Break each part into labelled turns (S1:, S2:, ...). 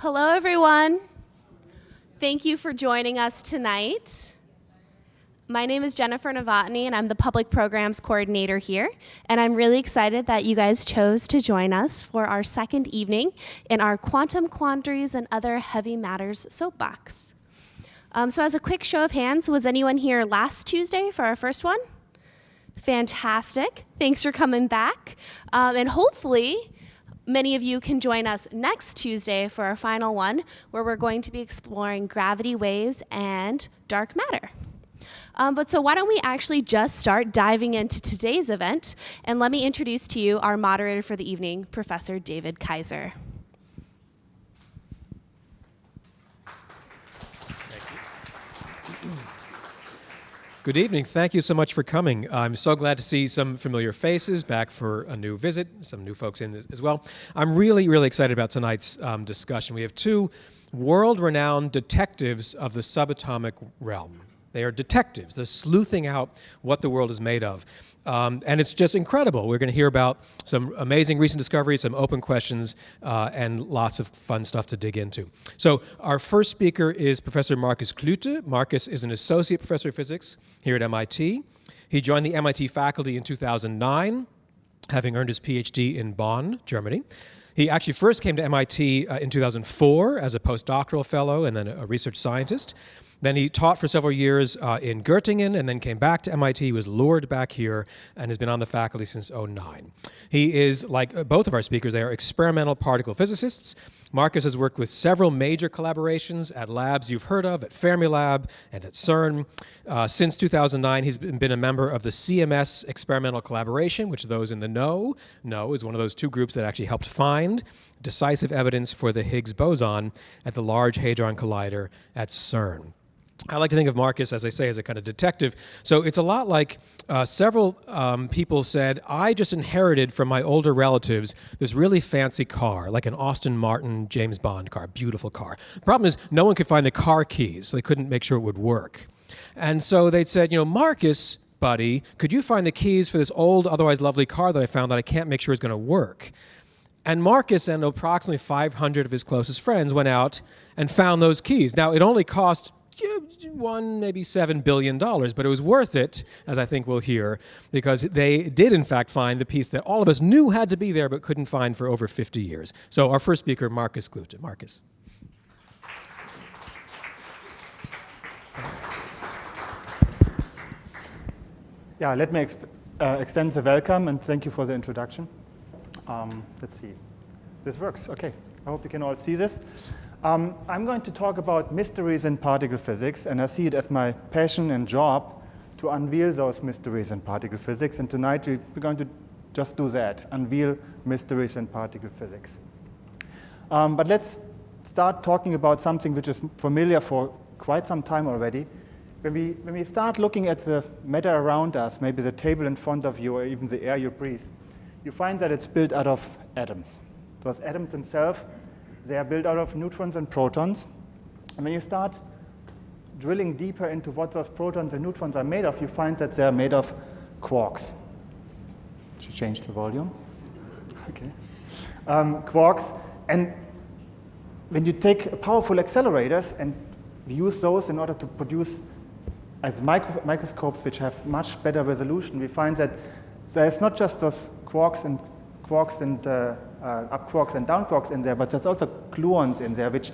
S1: Hello, everyone. Thank you for joining us tonight. My name is Jennifer Novotny, and I'm the Public Programs Coordinator here. And I'm really excited that you guys chose to join us for our second evening in our Quantum Quandaries and Other Heavy Matters soapbox. So as a quick show of hands, was anyone here last Tuesday for our first one? Fantastic. Thanks for coming back. And hopefully, many of you can join us next Tuesday for our final one, where we're going to be exploring gravity waves and dark matter. So why don't we actually just start diving into today's event, and let me introduce to you our moderator for the evening, Professor David Kaiser.
S2: Good evening. Thank you so much for coming. I'm so glad to see some familiar faces back for a new visit, some new folks in as well. I'm really, really excited about tonight's discussion. We have two world-renowned detectives of the subatomic realm. They are detectives. They're sleuthing out what the world is made of. And it's just incredible. We're going to hear about some amazing recent discoveries, some open questions, and lots of fun stuff to dig into. So our first speaker is Professor Markus Klüte. Markus is an associate professor of physics here at MIT. He joined the MIT faculty in 2009, having earned his PhD in Bonn, Germany. He actually first came to MIT in 2004 as a postdoctoral fellow and then a research scientist. Then he taught for several years in Göttingen and then came back to MIT. He was lured back here and has been on the faculty since 2009. He is, like both of our speakers, they are experimental particle physicists. Markus has worked with several major collaborations at labs you've heard of, at Fermilab and at CERN. Since 2009, he's been a member of the CMS Experimental Collaboration, which those in the know is one of those two groups that actually helped find decisive evidence for the Higgs boson at the Large Hadron Collider at CERN. I like to think of Markus, as I say, as a kind of detective. So it's a lot like several people said, I just inherited from my older relatives this really fancy car, like an Aston Martin James Bond car, beautiful car. The problem is no one could find the car keys, so they couldn't make sure it would work. And so they'd said, Markus, buddy, could you find the keys for this old, otherwise lovely car that I found that I can't make sure is going to work? And Markus and approximately 500 of his closest friends went out and found those keys. Now, it only cost maybe $7 billion, but it was worth it, as I think we'll hear, because they did in fact find the piece that all of us knew had to be there but couldn't find for over 50 years. So our first speaker, Markus Klüte. Markus.
S3: Yeah, let me extend the welcome and thank you for the introduction. Let's see. This works. Okay. I hope you can all see this. I'm going to talk about mysteries in particle physics, and I see it as my passion and job to unveil those mysteries in particle physics. And tonight we're going to just do that, unveil mysteries in particle physics. But let's start talking about something which is familiar for quite some time already. When we start looking at the matter around us, maybe the table in front of you or even the air you breathe, you find that it's built out of atoms. Those atoms themselves, they are built out of neutrons and protons. And when you start drilling deeper into what those protons and neutrons are made of, you find that they are made of quarks. Should change the volume. Okay. Quarks. And when you take powerful accelerators and use those in order to produce as microscopes which have much better resolution, we find that there's not just those quarks and up quarks and down quarks in there, but there's also gluons in there, which,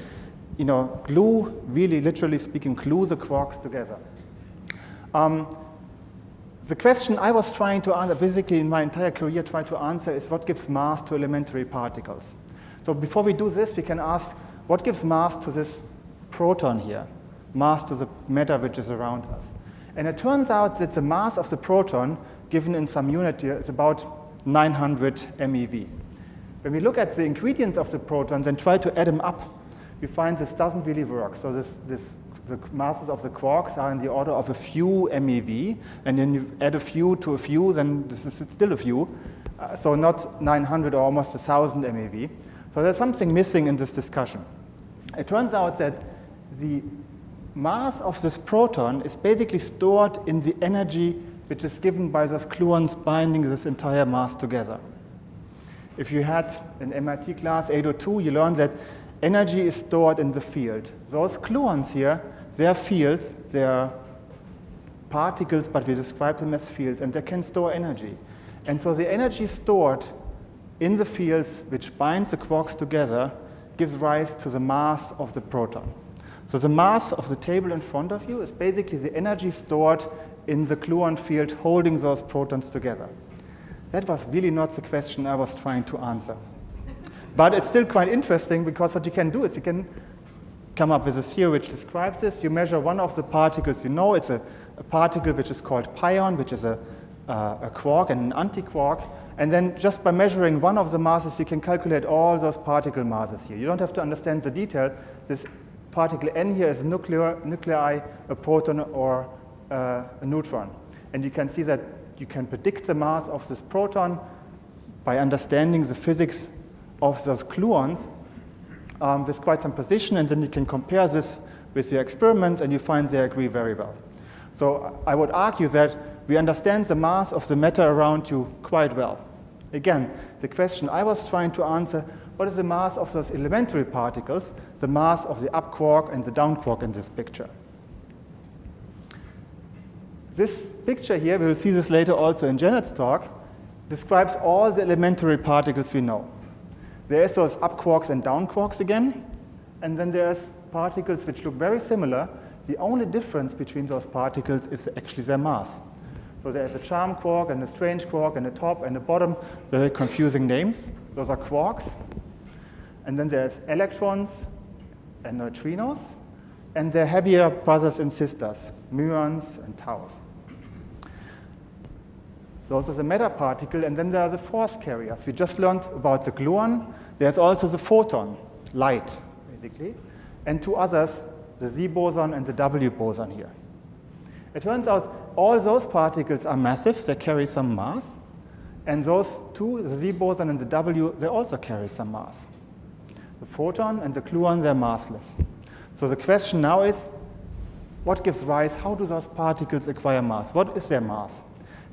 S3: glue, really literally speaking, glue the quarks together. The question I was trying to answer, basically in my entire career, try to answer is what gives mass to elementary particles. So before we do this, we can ask, what gives mass to this proton here, mass to the matter which is around us? And it turns out that the mass of the proton, given in some unit here, is about 900 MeV. When we look at the ingredients of the protons and try to add them up, we find this doesn't really work. So the masses of the quarks are in the order of a few MeV, and then you add a few to a few, then this is still a few. So not 900 or almost 1,000 MeV. So there's something missing in this discussion. It turns out that the mass of this proton is basically stored in the energy which is given by those gluons binding this entire mass together. If you had an MIT class 802, you learned that energy is stored in the field. Those gluons here, they're fields, they're particles, but we describe them as fields, and they can store energy. And so the energy stored in the fields which binds the quarks together gives rise to the mass of the proton. So the mass of the table in front of you is basically the energy stored in the gluon field holding those protons together. That was really not the question I was trying to answer. But it's still quite interesting, because what you can do is you can come up with a theory which describes this. You measure one of the particles. You know it's a particle which is called pion, which is a quark and an antiquark. And then just by measuring one of the masses, you can calculate all those particle masses here. You don't have to understand the detail. This particle n here is a nuclei, a proton, or a neutron. And you can see that you can predict the mass of this proton by understanding the physics of those gluons with quite some precision, and then you can compare this with your experiments, and you find they agree very well. So I would argue that we understand the mass of the matter around you quite well. Again, the question I was trying to answer, what is the mass of those elementary particles, the mass of the up quark and the down quark in this picture? This picture here, we will see this later also in Janet's talk, describes all the elementary particles we know. There's those up quarks and down quarks again, and then there's particles which look very similar. The only difference between those particles is actually their mass. So there's a charm quark and a strange quark and a top and a bottom, very confusing names. Those are quarks. And then there's electrons and neutrinos, and their heavier brothers and sisters, muons and taus. Those are the matter particle, and then there are the force carriers. We just learned about the gluon. There's also the photon, light, basically, and two others, the Z boson and the W boson here. It turns out all those particles are massive, they carry some mass, and those two, the Z boson and the W, they also carry some mass. The photon and the gluon, they're massless. So the question now is, what gives rise, how do those particles acquire mass? What is their mass?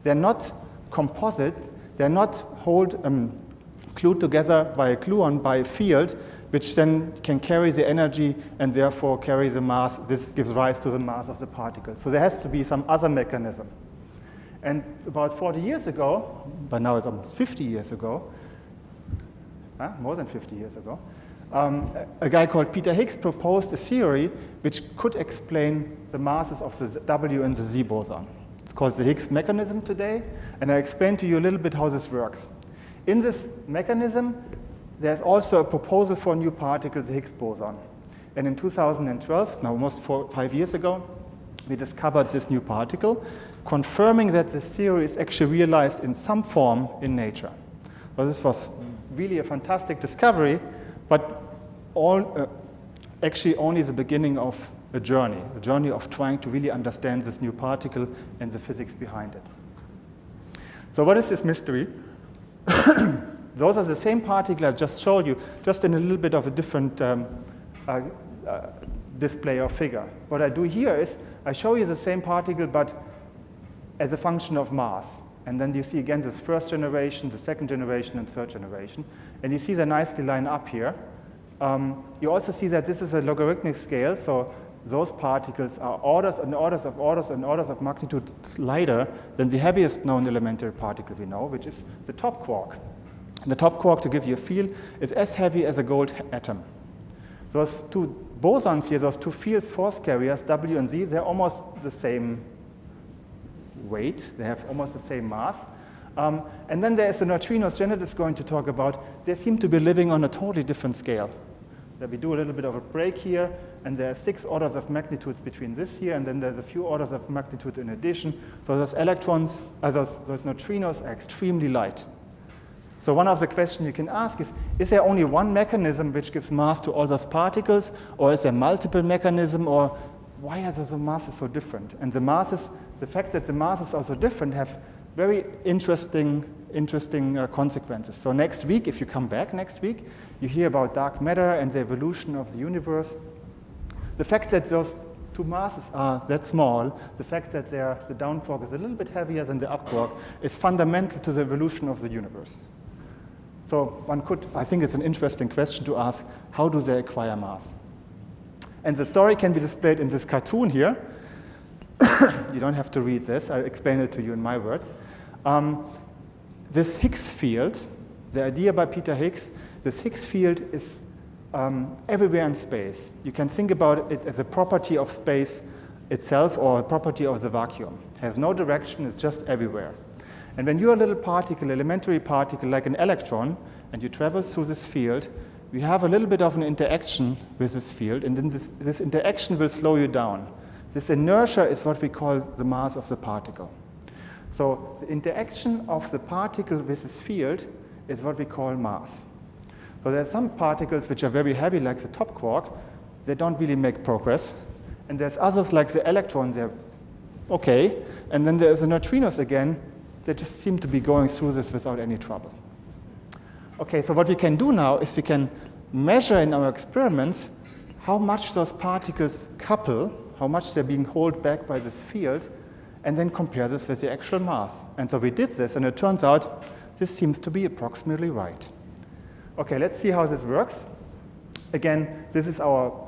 S3: They're not composites, they're not glued together by a gluon, by a field, which then can carry the energy and therefore carry the mass. This gives rise to the mass of the particle. So there has to be some other mechanism. And about 40 years ago, but now it's almost 50 years ago, more than 50 years ago, a guy called Peter Higgs proposed a theory which could explain the masses of the W and the Z boson. It's called the Higgs mechanism today, and I explain to you a little bit how this works. In this mechanism, there's also a proposal for a new particle, the Higgs boson. And in 2012, now almost 5 years ago, we discovered this new particle, confirming that the theory is actually realized in some form in nature. So this was really a fantastic discovery, but actually only the beginning of a journey of trying to really understand this new particle and the physics behind it. So what is this mystery? Those are the same particle I just showed you, just in a little bit of a different display or figure. What I do here is I show you the same particle, but as a function of mass. And then you see again this first generation, the second generation, and third generation. And you see they nicely line up here. You also see that this is a logarithmic scale, so those particles are orders and orders of orders and orders of magnitude lighter than the heaviest known elementary particle we know, which is the top quark. And the top quark, to give you a feel, is as heavy as a gold atom. Those two bosons here, those two fields, force carriers, W and Z, they're almost the same weight. They have almost the same mass. And then there's the neutrinos Janet is going to talk about. They seem to be living on a totally different scale. That we do a little bit of a break here, and there are 6 orders of magnitudes between this here, and then there's a few orders of magnitude in addition. So those electrons, those neutrinos are extremely light. So one of the questions you can ask is there only one mechanism which gives mass to all those particles, or is there multiple mechanisms, or why are those masses so different? And the fact that the masses are so different have very interesting consequences. So next week, if you come back next week, you hear about dark matter and the evolution of the universe. The fact that those two masses are that small, the fact that the down quark is a little bit heavier than the up quark, is fundamental to the evolution of the universe. So So I think it's an interesting question to ask, how do they acquire mass? And the story can be displayed in this cartoon here. You don't have to read this. I'll explain it to you in my words. This Higgs field, the idea by Peter Higgs, this Higgs field is everywhere in space. You can think about it as a property of space itself or a property of the vacuum. It has no direction, it's just everywhere. And when you're a little particle, elementary particle like an electron, and you travel through this field, you have a little bit of an interaction with this field, and then this interaction will slow you down. This inertia is what we call the mass of the particle. So the interaction of the particle with this field is what we call mass. So there are some particles which are very heavy, like the top quark. They don't really make progress. And there's others like the electrons, they're okay. And then there's the neutrinos again. They just seem to be going through this without any trouble. Okay, so what we can do now is we can measure in our experiments how much those particles couple, how much they're being held back by this field, and then compare this with the actual mass. And so we did this, and it turns out this seems to be approximately right. Okay, let's see how this works. Again, this is our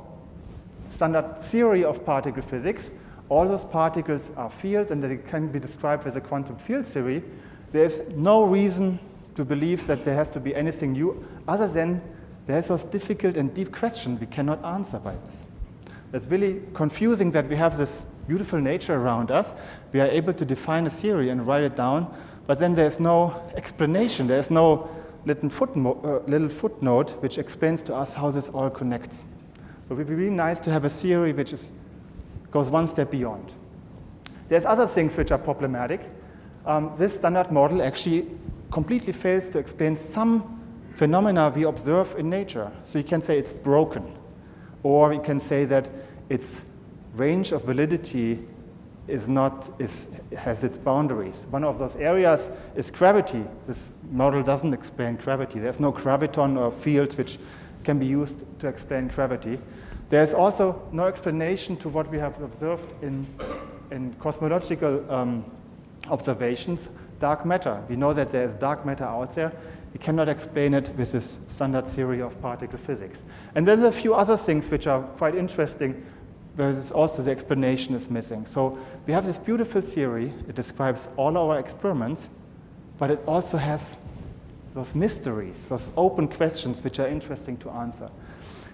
S3: standard theory of particle physics. All those particles are fields, and they can be described with a quantum field theory. There's no reason to believe that there has to be anything new, other than there's those difficult and deep questions we cannot answer by this. It's really confusing that we have this beautiful nature around us. We are able to define a theory and write it down, but then there's no explanation. There's no little footnote which explains to us how this all connects. It would be really nice to have a theory which goes one step beyond. There's other things which are problematic. This standard model actually completely fails to explain some phenomena we observe in nature. So you can say it's broken, or you can say that its range of validity has its boundaries. One of those areas is gravity. This model doesn't explain gravity. There's no graviton or field which can be used to explain gravity. There's also no explanation to what we have observed in cosmological observations, dark matter. We know that there's dark matter out there. We cannot explain it with this standard theory of particle physics. And then there are a few other things which are quite interesting, where also the explanation is missing. So we have this beautiful theory. It describes all our experiments, but it also has those mysteries, those open questions which are interesting to answer.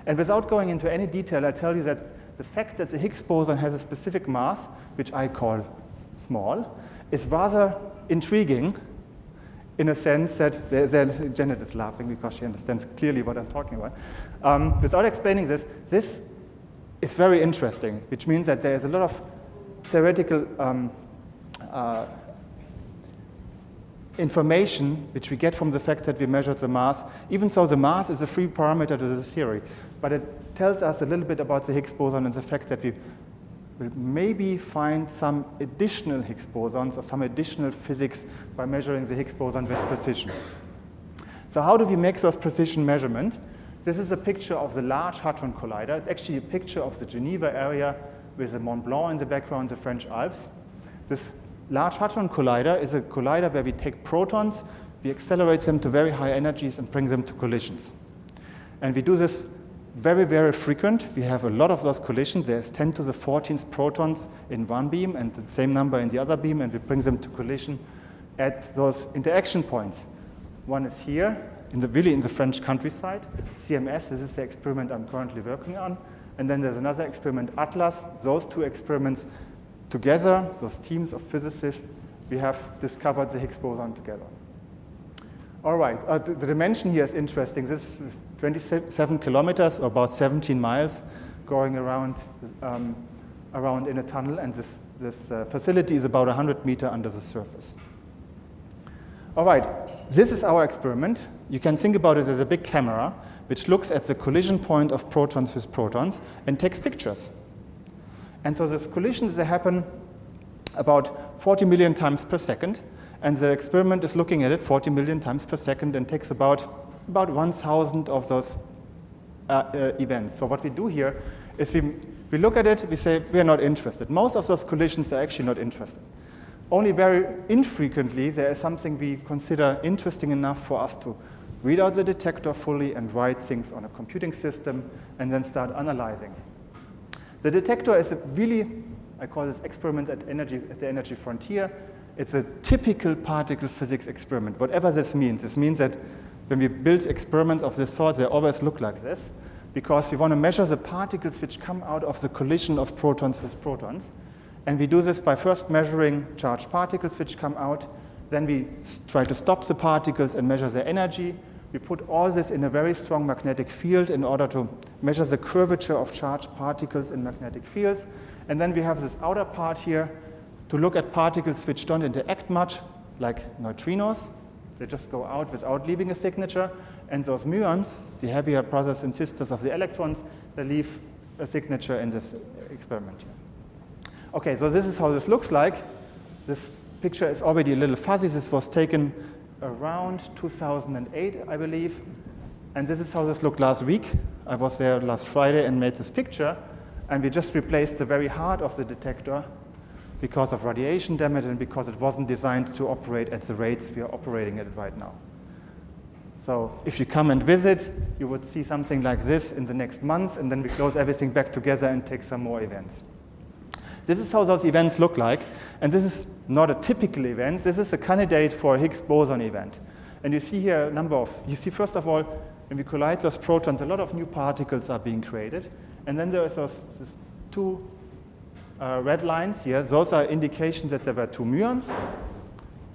S3: And without going into any detail, I tell you that the fact that the Higgs boson has a specific mass, which I call small, is rather intriguing in a sense that Janet is laughing because she understands clearly what I'm talking about. Without explaining this is very interesting, which means that there is a lot of theoretical information which we get from the fact that we measured the mass, even though the mass is a free parameter to the theory. But it tells us a little bit about the Higgs boson and the fact that we will maybe find some additional Higgs bosons or some additional physics by measuring the Higgs boson with precision. So how do we make those precision measurements? This is a picture of the Large Hadron Collider. It's actually a picture of the Geneva area with the Mont Blanc in the background, the French Alps. This Large Hadron Collider is a collider where we take protons, we accelerate them to very high energies and bring them to collisions. And we do this very, very frequent. We have a lot of those collisions. There's 10 to the 14th protons in one beam and the same number in the other beam, and we bring them to collision at those interaction points. One is here, really in the French countryside. CMS, this is the experiment I'm currently working on. And then there's another experiment, ATLAS. Those two experiments together, those teams of physicists, we have discovered the Higgs boson together. All right, the dimension here is interesting. This is 27 kilometers, or about 17 miles, going around in a tunnel, and this facility is about 100 meters under the surface. All right, this is our experiment. You can think about it as a big camera which looks at the collision point of protons with protons and takes pictures. And so these collisions, they happen about 40 million times per second, and the experiment is looking at it 40 million times per second and takes about 1,000 of those events. So what we do here is we look at it, we say we are not interested. Most of those collisions are actually not interested. Only very infrequently there is something we consider interesting enough for us to read out the detector fully and write things on a computing system, and then start analyzing. The detector is a really, I call this experiment at the energy frontier. It's a typical particle physics experiment, whatever this means. This means that when we build experiments of this sort, they always look like this, because we want to measure the particles which come out of the collision of protons with protons. And we do this by first measuring charged particles which come out. Then we try to stop the particles and measure their energy. We put all this in a very strong magnetic field in order to measure the curvature of charged particles in magnetic fields. And then we have this outer part here to look at particles which don't interact much, like neutrinos. They just go out without leaving a signature. And those muons, the heavier brothers and sisters of the electrons, they leave a signature in this experiment here. Okay, so this is how this looks like. This picture is already a little fuzzy. This was taken around 2008, I believe. And this is how this looked last week. I was there last Friday and made this picture. And we just replaced the very heart of the detector because of radiation damage and because it wasn't designed to operate at the rates we are operating at right now. So if you come and visit, you would see something like this in the next month, and then we close everything back together and take some more events. This is how those events look like, and this is not a typical event. This is a candidate for a Higgs boson event. And you see here a number of, you see first of all, when we collide those protons, a lot of new particles are being created. And then there are these two red lines here. Those are indications that there were two muons,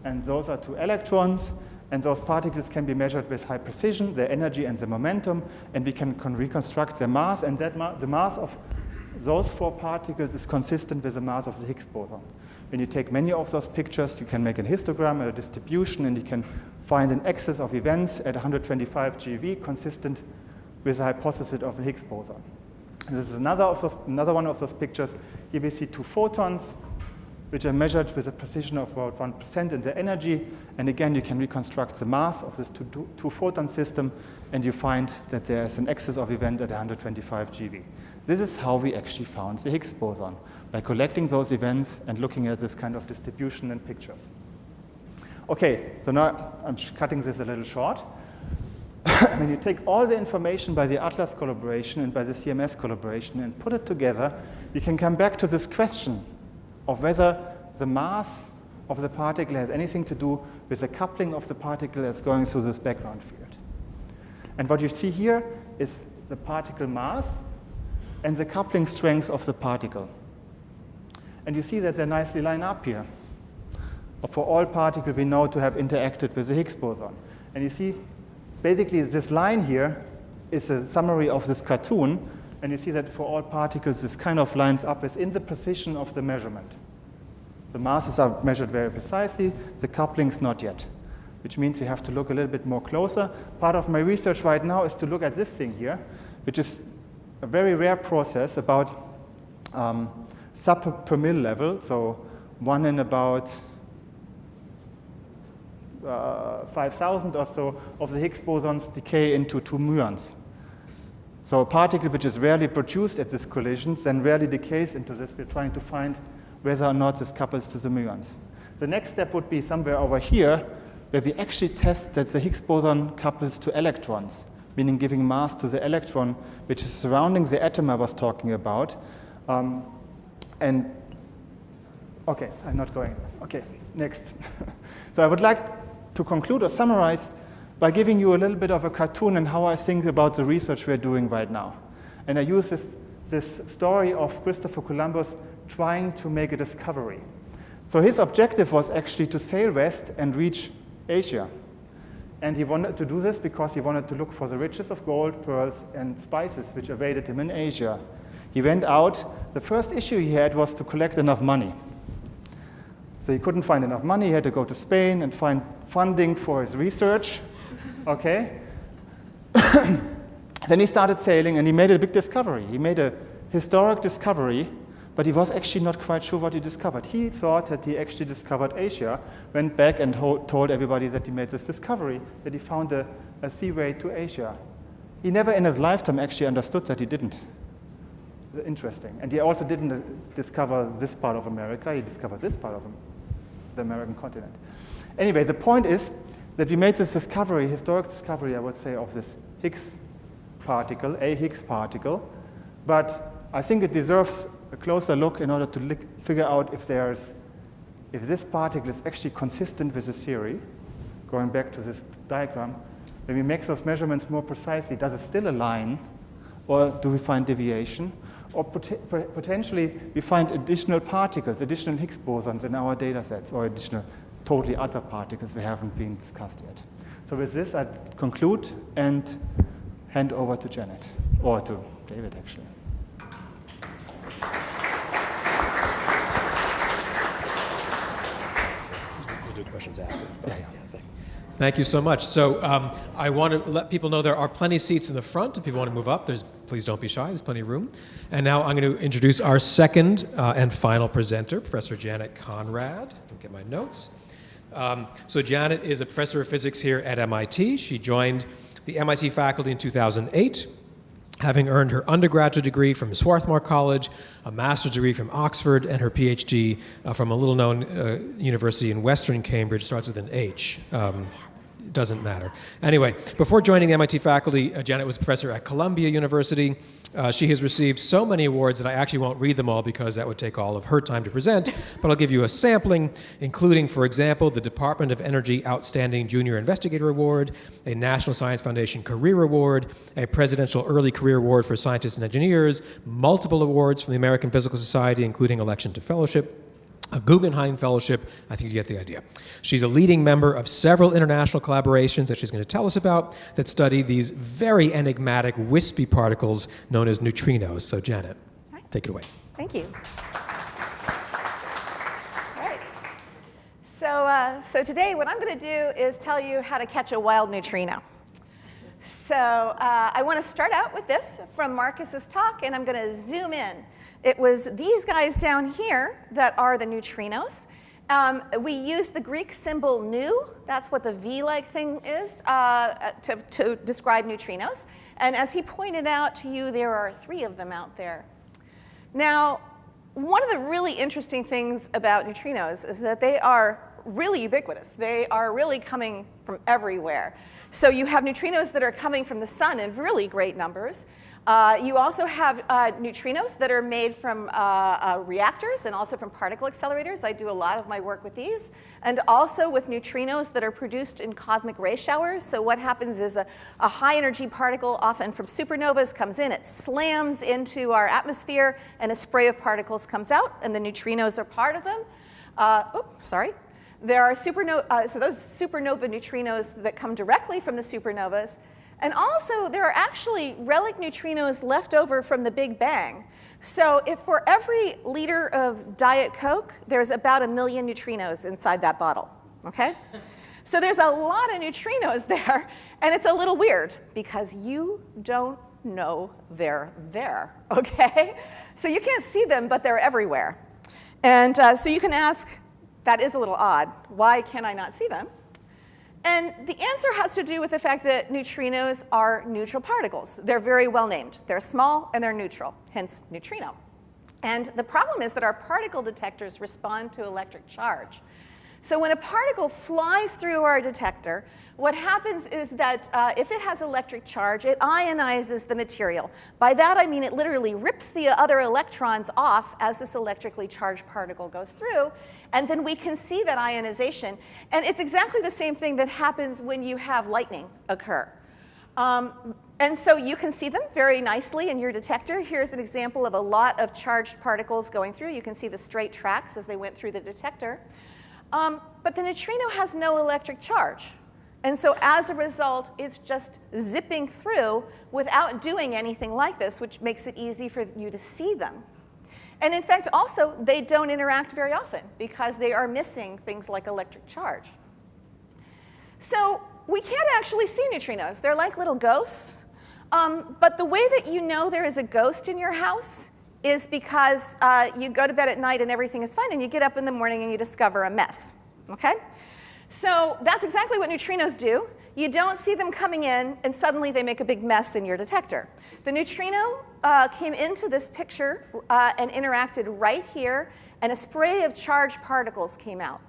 S3: and those are two electrons. And those particles can be measured with high precision, their energy and the momentum, and we can reconstruct their mass. And that the mass of those four particles is consistent with the mass of the Higgs boson. When you take many of those pictures, you can make a histogram and a distribution, and you can find an axis of events at 125 GeV consistent with the hypothesis of the Higgs boson. And this is another one of those pictures. Here we see two photons, which are measured with a precision of about 1% in their energy. And again, you can reconstruct the mass of this two photon system, and you find that there is an axis of event at 125 GeV. This is how we actually found the Higgs boson, by collecting those events and looking at this kind of distribution in pictures. Okay, so now I'm cutting this a little short. When you take all the information by the ATLAS collaboration and by the CMS collaboration and put it together, you can come back to this question of whether the mass of the particle has anything to do with the coupling of the particle that's going through this background field. And what you see here is the particle mass and the coupling strength of the particle. And you see that they nicely line up here. For all particles we know to have interacted with the Higgs boson. And you see, basically this line here is a summary of this cartoon, and you see that for all particles this kind of lines up within the precision of the measurement. The masses are measured very precisely, the couplings not yet, which means you have to look a little bit more closer. Part of my research right now is to look at this thing here, which is a very rare process, about sub per mil level, so 1 in about 5,000 or so of the Higgs bosons decay into two muons. So a particle which is rarely produced at this collision then rarely decays into this. We're trying to find whether or not this couples to the muons. The next step would be somewhere over here, where we actually test that the Higgs boson couples to electrons, meaning giving mass to the electron, which is surrounding the atom I was talking about. And okay, I'm not going. Okay, next. So I would like to conclude or summarize by giving you a little bit of a cartoon and how I think about the research we're doing right now. And I use this story of Christopher Columbus trying to make a discovery. So his objective was actually to sail west and reach Asia. And he wanted to do this because he wanted to look for the riches of gold, pearls, and spices which awaited him in Asia. He went out. The first issue he had was to collect enough money. So he couldn't find enough money. He had to go to Spain and find funding for his research. Okay? Then he started sailing, and he made a big discovery. He made a historic discovery, but he was actually not quite sure what he discovered. He thought that he actually discovered Asia, went back and told everybody that he made this discovery, that he found a seaway to Asia. He never in his lifetime actually understood that he didn't. Interesting. And he also didn't discover this part of America. He discovered this part of the American continent. Anyway, the point is that we made this discovery, historic discovery, I would say, of this Higgs particle, a Higgs particle. But I think it deserves a closer look in order to figure out if this particle is actually consistent with the theory. Going back to this diagram, when we make those measurements more precisely, does it still align, or do we find deviation? Or potentially we find additional particles, additional Higgs bosons in our data sets, or additional totally other particles we haven't been discussed yet. So with this, I conclude and hand over to Janet, or to David, actually.
S2: We'll do questions after.
S3: Yeah.
S2: Thank you so much. So I want to let people know there are plenty of seats in the front. If people want to move up, please don't be shy. There's plenty of room. And now I'm going to introduce our second and final presenter, Professor Janet Conrad. I'll get my notes. So Janet is a professor of physics here at MIT. She joined the MIT faculty in 2008, having earned her undergraduate degree from Swarthmore College, a master's degree from Oxford, and her PhD from a little-known university in Western Cambridge. Starts with an H. Doesn't matter. Anyway, before joining the MIT faculty, Janet was a professor at Columbia University. She has received so many awards that I actually won't read them all because that would take all of her time to present, but I'll give you a sampling, including, for example, the Department of Energy Outstanding Junior Investigator Award, a National Science Foundation Career Award, a Presidential Early Career Award for Scientists and Engineers, multiple awards from the American Physical Society, including election to fellowship, a Guggenheim Fellowship. I think you get the idea. She's a leading member of several international collaborations that she's going to tell us about that study these very enigmatic, wispy particles known as neutrinos. So Janet, take it away.
S4: Thank you. All right. So today what I'm going to do is tell you how to catch a wild neutrino. So I want to start out with this from Marcus's talk, and I'm going to zoom in. It was these guys down here that are the neutrinos. We use the Greek symbol nu, that's what the V-like thing is, to describe neutrinos. And as he pointed out to you, there are 3 of them out there. Now, one of the really interesting things about neutrinos is that they are really ubiquitous. They are really coming from everywhere. So you have neutrinos that are coming from the sun in really great numbers. You also have neutrinos that are made from reactors and also from particle accelerators. I do a lot of my work with these. And also with neutrinos that are produced in cosmic ray showers. So what happens is a high energy particle, often from supernovas, comes in, it slams into our atmosphere, and a spray of particles comes out, and the neutrinos are part of them. There are so those supernova neutrinos that come directly from the supernovas. And also, there are actually relic neutrinos left over from the Big Bang. So if for every liter of Diet Coke, there's about 1 million neutrinos inside that bottle, okay? So there's a lot of neutrinos there, and it's a little weird because you don't know they're there, okay? So you can't see them, but they're everywhere. And so you can ask, that is a little odd. Why can I not see them? And the answer has to do with the fact that neutrinos are neutral particles. They're very well named. They're small and they're neutral, hence neutrino. And the problem is that our particle detectors respond to electric charge. So when a particle flies through our detector, what happens is that if it has electric charge, it ionizes the material. By that I mean it literally rips the other electrons off as this electrically charged particle goes through, and then we can see that ionization. And it's exactly the same thing that happens when you have lightning occur. And so you can see them very nicely in your detector. Here's an example of a lot of charged particles going through. You can see the straight tracks as they went through the detector. But the neutrino has no electric charge. And so as a result, it's just zipping through without doing anything like this, which makes it easy for you to see them. And in fact, also, they don't interact very often because they are missing things like electric charge. So we can't actually see neutrinos. They're like little ghosts. But the way that you know there is a ghost in your house is because you go to bed at night and everything is fine, and you get up in the morning and you discover a mess, okay? So that's exactly what neutrinos do. You don't see them coming in, and suddenly they make a big mess in your detector. The neutrino came into this picture and interacted right here, and a spray of charged particles came out.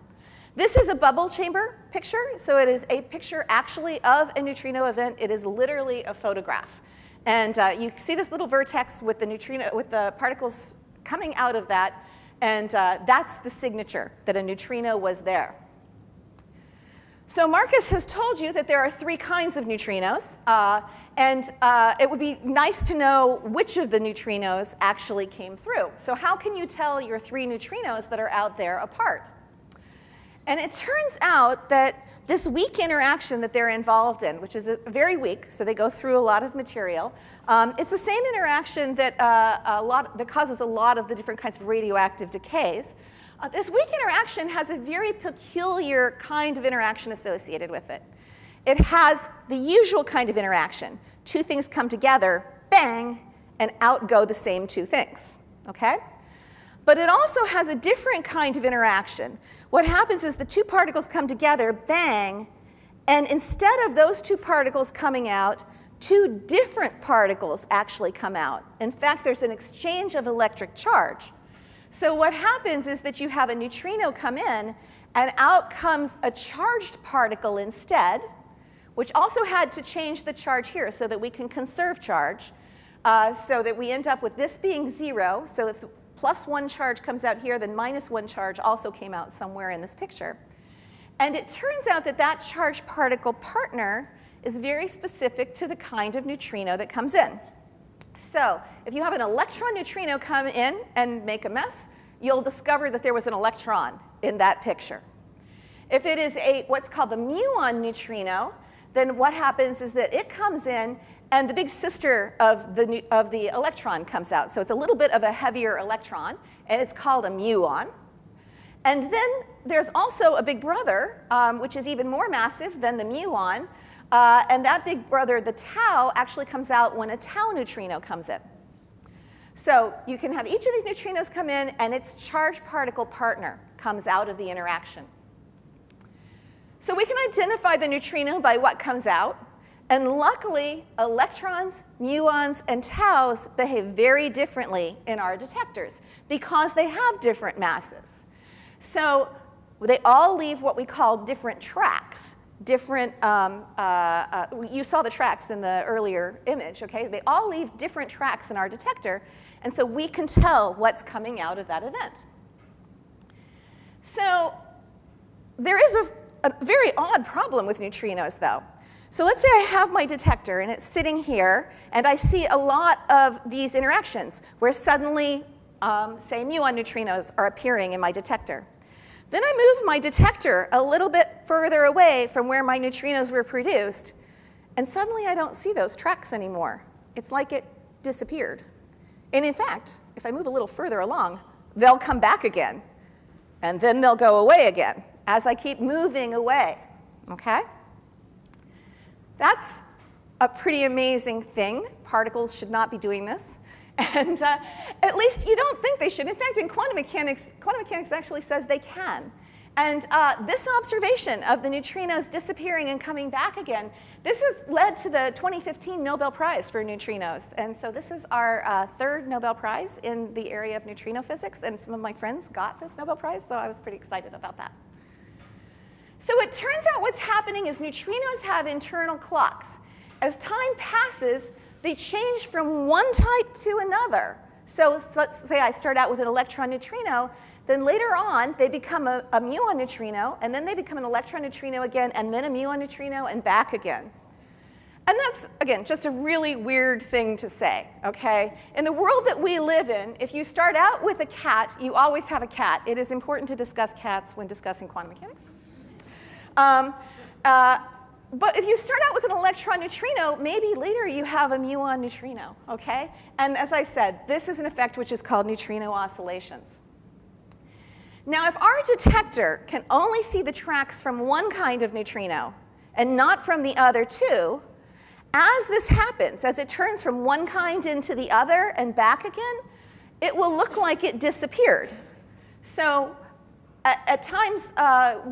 S4: This is a bubble chamber picture, so it is a picture actually of a neutrino event. It is literally a photograph. And you see this little vertex with the particles coming out of that, and that's the signature that a neutrino was there. So Marcus has told you that there are 3 kinds of neutrinos, and it would be nice to know which of the neutrinos actually came through. So how can you tell your 3 neutrinos that are out there apart? And it turns out that this weak interaction that they're involved in, which is very weak, so they go through a lot of material, it's the same interaction that, that causes a lot of the different kinds of radioactive decays. This weak interaction has a very peculiar kind of interaction associated with it. It has the usual kind of interaction. 2 things come together, bang, and out go the same 2 things, okay? But it also has a different kind of interaction. What happens is the 2 particles come together, bang, and instead of those 2 particles coming out, 2 different particles actually come out. In fact, there's an exchange of electric charge. So what happens is that you have a neutrino come in, and out comes a charged particle instead, which also had to change the charge here so that we can conserve charge, so that we end up with this being 0. So if +1 charge comes out here, then -1 charge also came out somewhere in this picture. And it turns out that that charged particle partner is very specific to the kind of neutrino that comes in. So if you have an electron neutrino come in and make a mess, you'll discover that there was an electron in that picture. If it is what's called the muon neutrino, then what happens is that it comes in and the big sister of the electron comes out. So it's a little bit of a heavier electron, and it's called a muon. And then there's also a big brother, which is even more massive than the muon, and that big brother, the tau, actually comes out when a tau neutrino comes in. So you can have each of these neutrinos come in, and its charged particle partner comes out of the interaction. So we can identify the neutrino by what comes out. And luckily, electrons, muons, and taus behave very differently in our detectors because they have different masses. So they all leave what we call different tracks. You saw the tracks in the earlier image, okay? They all leave different tracks in our detector, and so we can tell what's coming out of that event. So there is a very odd problem with neutrinos, though. So let's say I have my detector, and it's sitting here, and I see a lot of these interactions where suddenly, say, muon neutrinos are appearing in my detector. Then I move my detector a little bit further away from where my neutrinos were produced, and suddenly I don't see those tracks anymore. It's like it disappeared. And in fact, if I move a little further along, they'll come back again, and then they'll go away again as I keep moving away, okay? That's a pretty amazing thing. Particles should not be doing this. And at least you don't think they should. In fact, in quantum mechanics actually says they can. And this observation of the neutrinos disappearing and coming back again, this has led to the 2015 Nobel Prize for neutrinos. And so this is our 3rd Nobel Prize in the area of neutrino physics. And some of my friends got this Nobel Prize, so I was pretty excited about that. So it turns out what's happening is neutrinos have internal clocks. As time passes, they change from one type to another. So let's say I start out with an electron neutrino, then later on they become a muon neutrino, and then they become an electron neutrino again, and then a muon neutrino, and back again. And that's, again, just a really weird thing to say, okay? In the world that we live in, if you start out with a cat, you always have a cat. It is important to discuss cats when discussing quantum mechanics. But if you start out with an electron neutrino, maybe later you have a muon neutrino, okay? And as I said, this is an effect which is called neutrino oscillations. Now, if our detector can only see the tracks from one kind of neutrino and not from the other 2, as this happens, as it turns from one kind into the other and back again, it will look like it disappeared. So at times,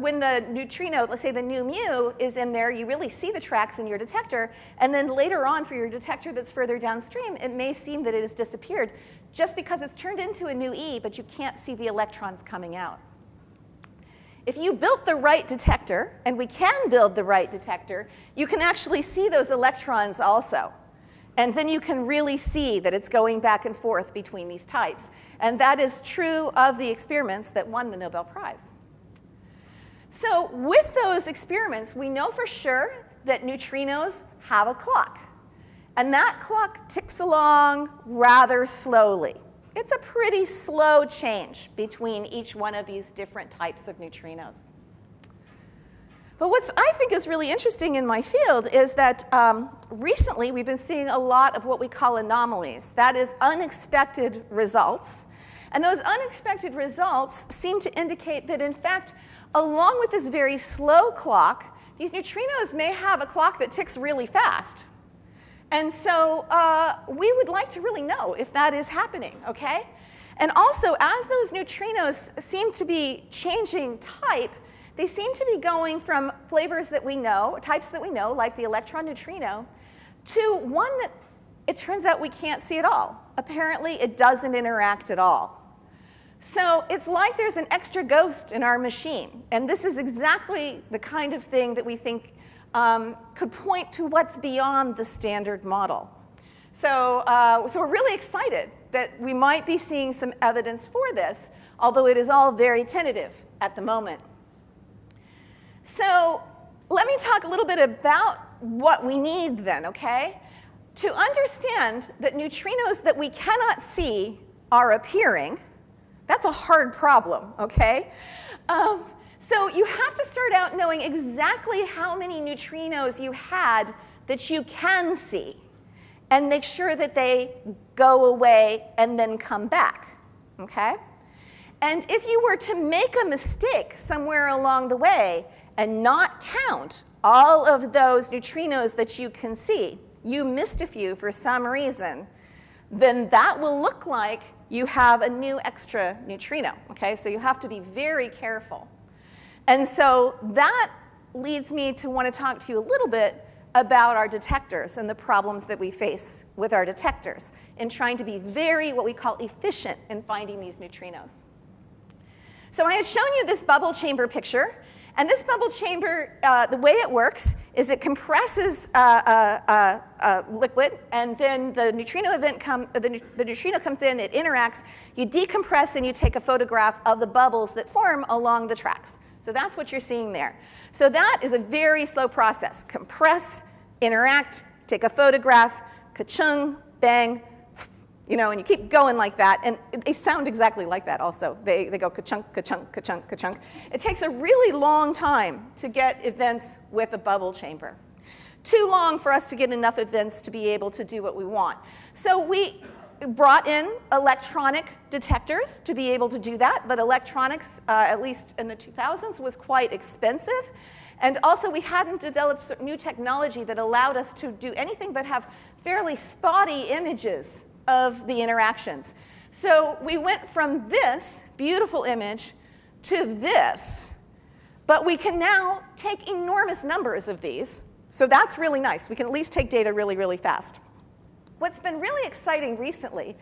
S4: when the neutrino, let's say the nu mu, is in there, you really see the tracks in your detector. And then later on, for your detector that's further downstream, it may seem that it has disappeared just because it's turned into a nu e, but you can't see the electrons coming out. If you built the right detector, and we can build the right detector, you can actually see those electrons also. And then you can really see that it's going back and forth between these types. And that is true of the experiments that won the Nobel Prize. So with those experiments, we know for sure that neutrinos have a clock. And that clock ticks along rather slowly. It's a pretty slow change between each one of these different types of neutrinos. But what I think is really interesting in my field is that recently we've been seeing a lot of what we call anomalies. That is unexpected results. And those unexpected results seem to indicate that, in fact, along with this very slow clock, these neutrinos may have a clock that ticks really fast. And so we would like to really know if that is happening, okay? And also, as those neutrinos seem to be changing type, they seem to be going from flavors that we know, types that we know, like the electron neutrino, to one that it turns out we can't see at all. Apparently, it doesn't interact at all. So it's like there's an extra ghost in our machine. And this is exactly the kind of thing that we think could point to what's beyond the standard model. So we're really excited that we might be seeing some evidence for this, although it is all very tentative at the moment. So let me talk a little bit about what we need then, okay? To understand that neutrinos that we cannot see are appearing, that's a hard problem, okay? So you have to start out knowing exactly how many neutrinos you had that you can see, and make sure that they go away and then come back, okay? And if you were to make a mistake somewhere along the way and not count all of those neutrinos that you can see, you missed a few for some reason, then that will look like you have a new extra neutrino, okay? So you have to be very careful. And so that leads me to want to talk to you a little bit about our detectors and the problems that we face with our detectors in trying to be very, what we call, efficient in finding these neutrinos. So I had shown you this bubble chamber picture. And this bubble chamber, the way it works is it compresses liquid, and then the neutrino the neutrino comes in, it interacts, you decompress, and you take a photograph of the bubbles that form along the tracks. So that's what you're seeing there. So that is a very slow process. Compress, interact, take a photograph, ka-chung, bang, you know, and you keep going like that, and they sound exactly like that also. They go ka-chunk, ka-chunk, ka-chunk, ka-chunk. It takes a really long time to get events with a bubble chamber. Too long for us to get enough events to be able to do what we want. So we brought in electronic detectors to be able to do that, but electronics, at least in the 2000s, was quite expensive. And also, we hadn't developed new technology that allowed us to do anything but have fairly spotty images of the interactions. So we went from this beautiful image to this, but we can now take enormous numbers of these. So that's really nice. We can at least take data really, really fast. What's been really exciting recently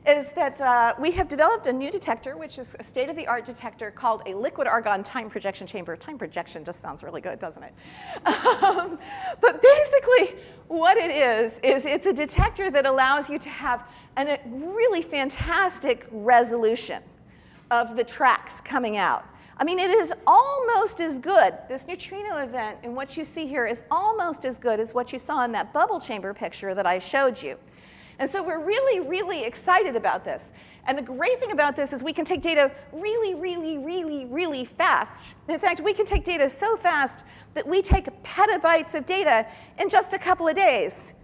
S4: is that we have developed a new detector, which is a state-of-the-art detector called a liquid argon time projection chamber. Time projection just sounds really good, doesn't it? But basically, what it is it's a detector that allows you to have a really fantastic resolution of the tracks coming out. I mean, it is almost as good. This neutrino event and what you see here is almost as good as what you saw in that bubble chamber picture that I showed you. And so we're really, really excited about this. And the great thing about this is we can take data really, really, really, really fast. In fact, we can take data so fast that we take petabytes of data in just a couple of days,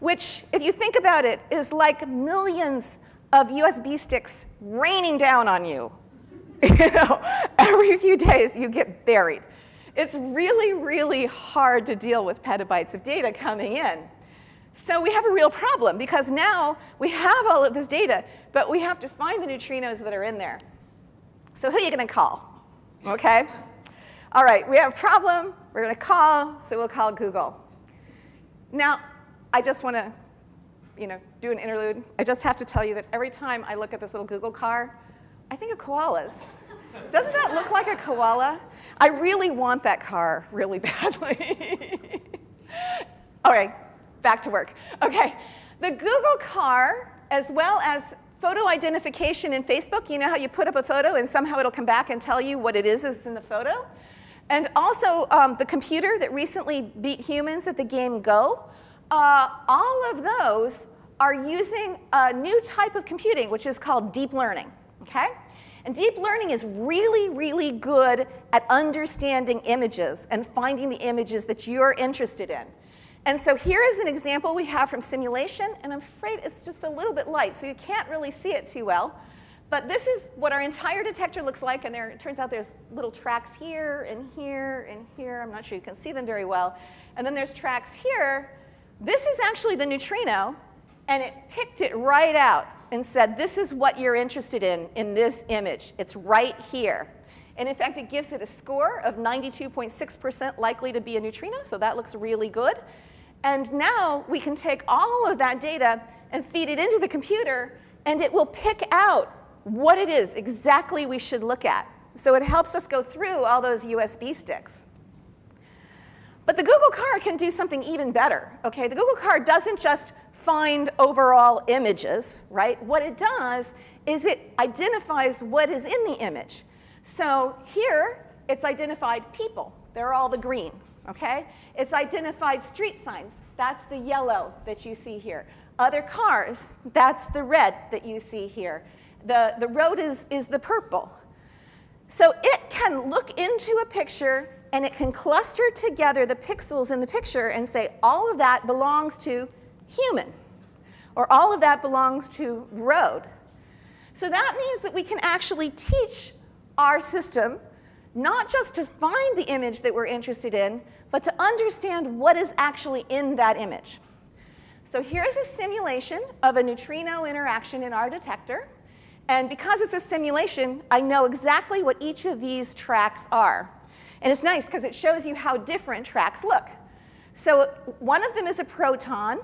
S4: which, if you think about it, is like millions of USB sticks raining down on you. You know, every few days you get buried. It's really, really hard to deal with petabytes of data coming in. So we have a real problem, because now we have all of this data, but we have to find the neutrinos that are in there. So who are you going to call? Okay? All right, we have a problem. We're going to call, so we'll call Google. Now, I just want to, do an interlude. I just have to tell you that every time I look at this little Google car, I think of koalas. Doesn't that look like a koala? I really want that car really badly. Okay, back to work. Okay, the Google car, as well as photo identification in Facebook, you know how you put up a photo and somehow it'll come back and tell you what it is in the photo? And also the computer that recently beat humans at the game Go, all of those are using a new type of computing, which is called deep learning, okay? And deep learning is really, really good at understanding images and finding the images that you're interested in. And so here is an example we have from simulation, and I'm afraid it's just a little bit light, so you can't really see it too well. But this is what our entire detector looks like, and it turns out there's little tracks here and here and here. I'm not sure you can see them very well. And then there's tracks here. This is actually the neutrino, and it picked it right out and said, this is what you're interested in this image. It's right here. And in fact, it gives it a score of 92.6% likely to be a neutrino, so that looks really good. And now we can take all of that data and feed it into the computer, and it will pick out what it is exactly we should look at. So it helps us go through all those USB sticks. But the Google car can do something even better, okay? The Google car doesn't just find overall images, right? What it does is it identifies what is in the image. So here, it's identified people. They're all the green, okay? It's identified street signs. That's the yellow that you see here. Other cars, that's the red that you see here. The road is the purple. So it can look into a picture and it can cluster together the pixels in the picture and say all of that belongs to human, or all of that belongs to road. So that means that we can actually teach our system not just to find the image that we're interested in, but to understand what is actually in that image. So here's a simulation of a neutrino interaction in our detector. And because it's a simulation, I know exactly what each of these tracks are. And it's nice because it shows you how different tracks look. So one of them is a proton.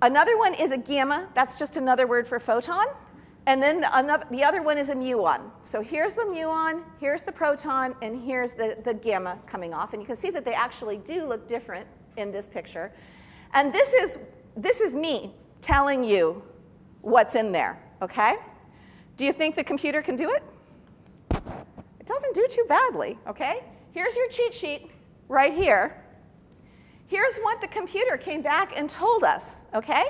S4: Another one is a gamma. That's just another word for photon. And then the other one is a muon. So here's the muon, here's the proton, and here's the gamma coming off. And you can see that they actually do look different in this picture. And this is me telling you what's in there, okay? Do you think the computer can do it? It doesn't do too badly, okay? Here's your cheat sheet right here. Here's what the computer came back and told us, okay?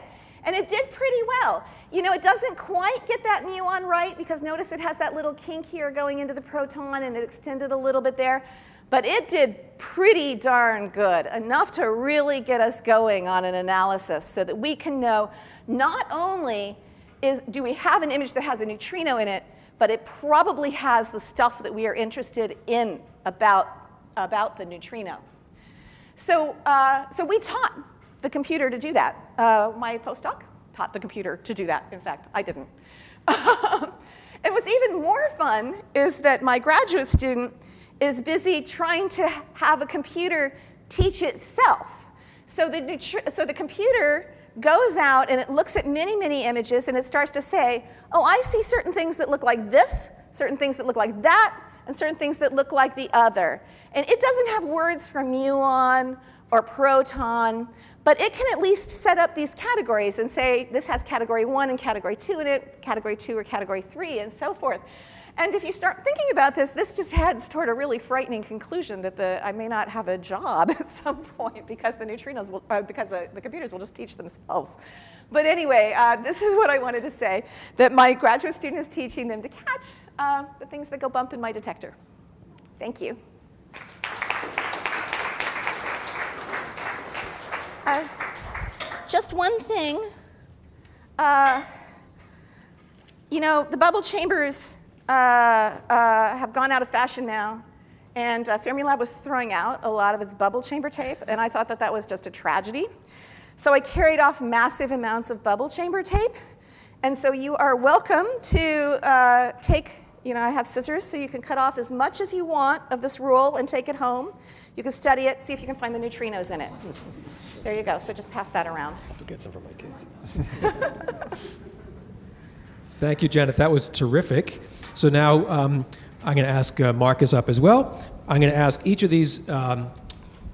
S4: And it did pretty well. You know, it doesn't quite get that muon right because notice it has that little kink here going into the proton and it extended a little bit there. But it did pretty darn good, enough to really get us going on an analysis so that we can know not only do we have an image that has a neutrino in it, but it probably has the stuff that we are interested in about the neutrino. So we taught the computer to do that. My postdoc taught the computer to do that. In fact, I didn't. And what's even more fun is that my graduate student is busy trying to have a computer teach itself. So the computer goes out and it looks at many, many images and it starts to say, oh, I see certain things that look like this, certain things that look like that, and certain things that look like the other. And it doesn't have words for muon or proton, but it can at least set up these categories and say, this has category 1 and category 2 in it, category 2 or category 3, and so forth. And if you start thinking about this just heads toward a really frightening conclusion that I may not have a job at some point because the neutrinos will, because the computers will just teach themselves. But anyway, this is what I wanted to say, that my graduate student is teaching them to catch the things that go bump in my detector. Thank you. Just one thing. You know, the bubble chambers have gone out of fashion now, and Fermilab was throwing out a lot of its bubble chamber tape, and I thought that that was just a tragedy. So I carried off massive amounts of bubble chamber tape, and so you are welcome to take, I have scissors, so you can cut off as much as you want of this roll and take it home. You can study it, see if you can find the neutrinos in it. There you go, so just pass that around.
S2: I'll get some for my kids. Thank you, Janet. That was terrific. So now I'm going to ask Marcus up as well. I'm going to ask each of these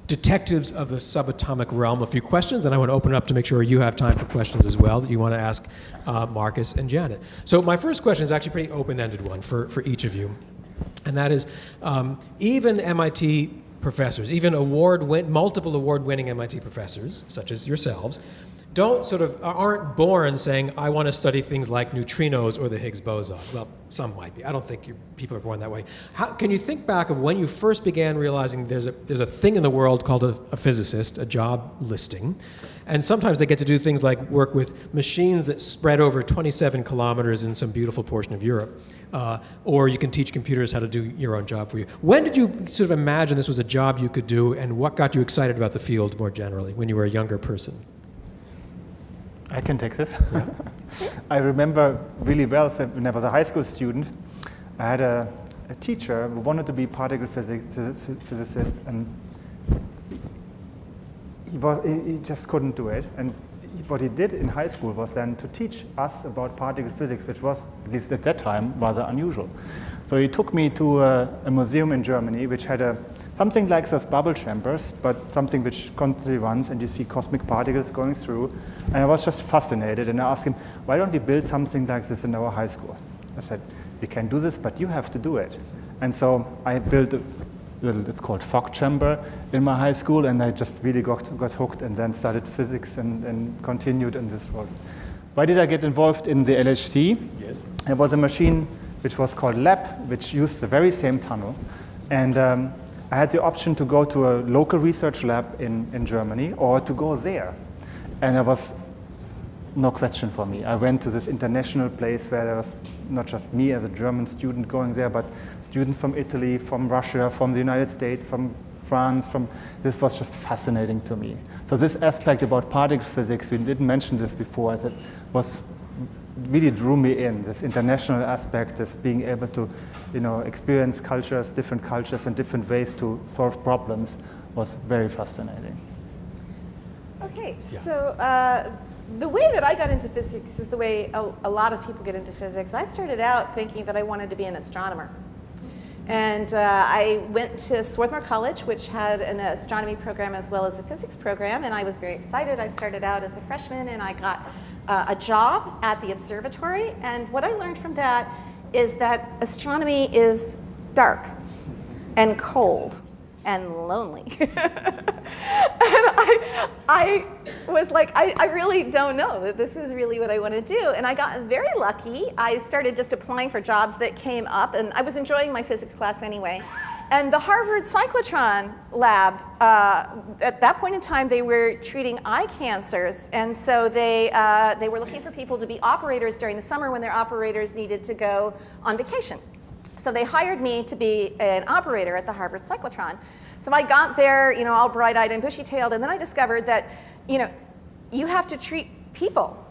S2: detectives of the subatomic realm a few questions, then I want to open it up to make sure you have time for questions as well that you want to ask Marcus and Janet. So my first question is actually a pretty open-ended one for each of you, and that is, even MIT professors, even multiple award-winning MIT professors, such as yourselves, aren't born saying, I want to study things like neutrinos or the Higgs boson. Well, some might be. I don't think people are born that way. Can you think back of when you first began realizing there's a thing in the world called a physicist, a job listing, and sometimes they get to do things like work with machines that spread over 27 kilometers in some beautiful portion of Europe, or you can teach computers how to do your own job for you. When did you sort of imagine this was a job you could do, and what got you excited about the field more generally when you were a younger person?
S3: I can take this. Yeah. I remember really well when I was a high school student, I had a teacher who wanted to be particle physicist, and he just couldn't do it. And what he did in high school was then to teach us about particle physics, which was, at least at that time, rather unusual. So he took me to a museum in Germany which had something like those bubble chambers, but something which constantly runs, and you see cosmic particles going through. And I was just fascinated, and I asked him, why don't we build something like this in our high school? I said, we can do this, but you have to do it. And so I built a little, it's called fog chamber in my high school, and I just really got hooked and then studied physics and continued in this world. Why did I get involved in the LHC? Yes. There was a machine which was called LAB, which used the very same tunnel. And I had the option to go to a local research lab in Germany or to go there. And there was no question for me. I went to this international place where there was not just me as a German student going there, but students from Italy, from Russia, from the United States, from France. This was just fascinating to me. So this aspect about particle physics, we didn't mention this before, as it was really drew me in, this international aspect, this being able to, experience cultures, different cultures, and different ways to solve problems was very fascinating.
S4: Okay, so the way that I got into physics is the way a lot of people get into physics. I started out thinking that I wanted to be an astronomer. And I went to Swarthmore College, which had an astronomy program as well as a physics program, and I was very excited. I started out as a freshman, and I got a job at the observatory. And what I learned from that is that astronomy is dark and cold and lonely. And I was like, I really don't know that this is really what I want to do. And I got very lucky. I started just applying for jobs that came up, and I was enjoying my physics class anyway. And the Harvard cyclotron lab, at that point in time, they were treating eye cancers. And so they were looking for people to be operators during the summer when their operators needed to go on vacation. So they hired me to be an operator at the Harvard cyclotron. So I got there, all bright-eyed and bushy-tailed, and then I discovered that, you have to treat people.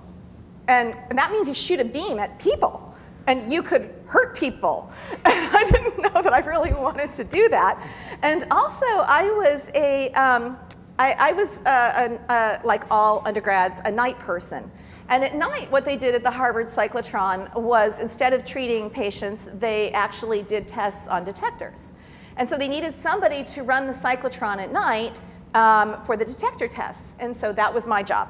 S4: And that means you shoot a beam at people, and you could hurt people. And I didn't know that I really wanted to do that. And also, I was like all undergrads, a night person. And at night, what they did at the Harvard cyclotron was, instead of treating patients, they actually did tests on detectors. And so they needed somebody to run the cyclotron at night for the detector tests. And so that was my job.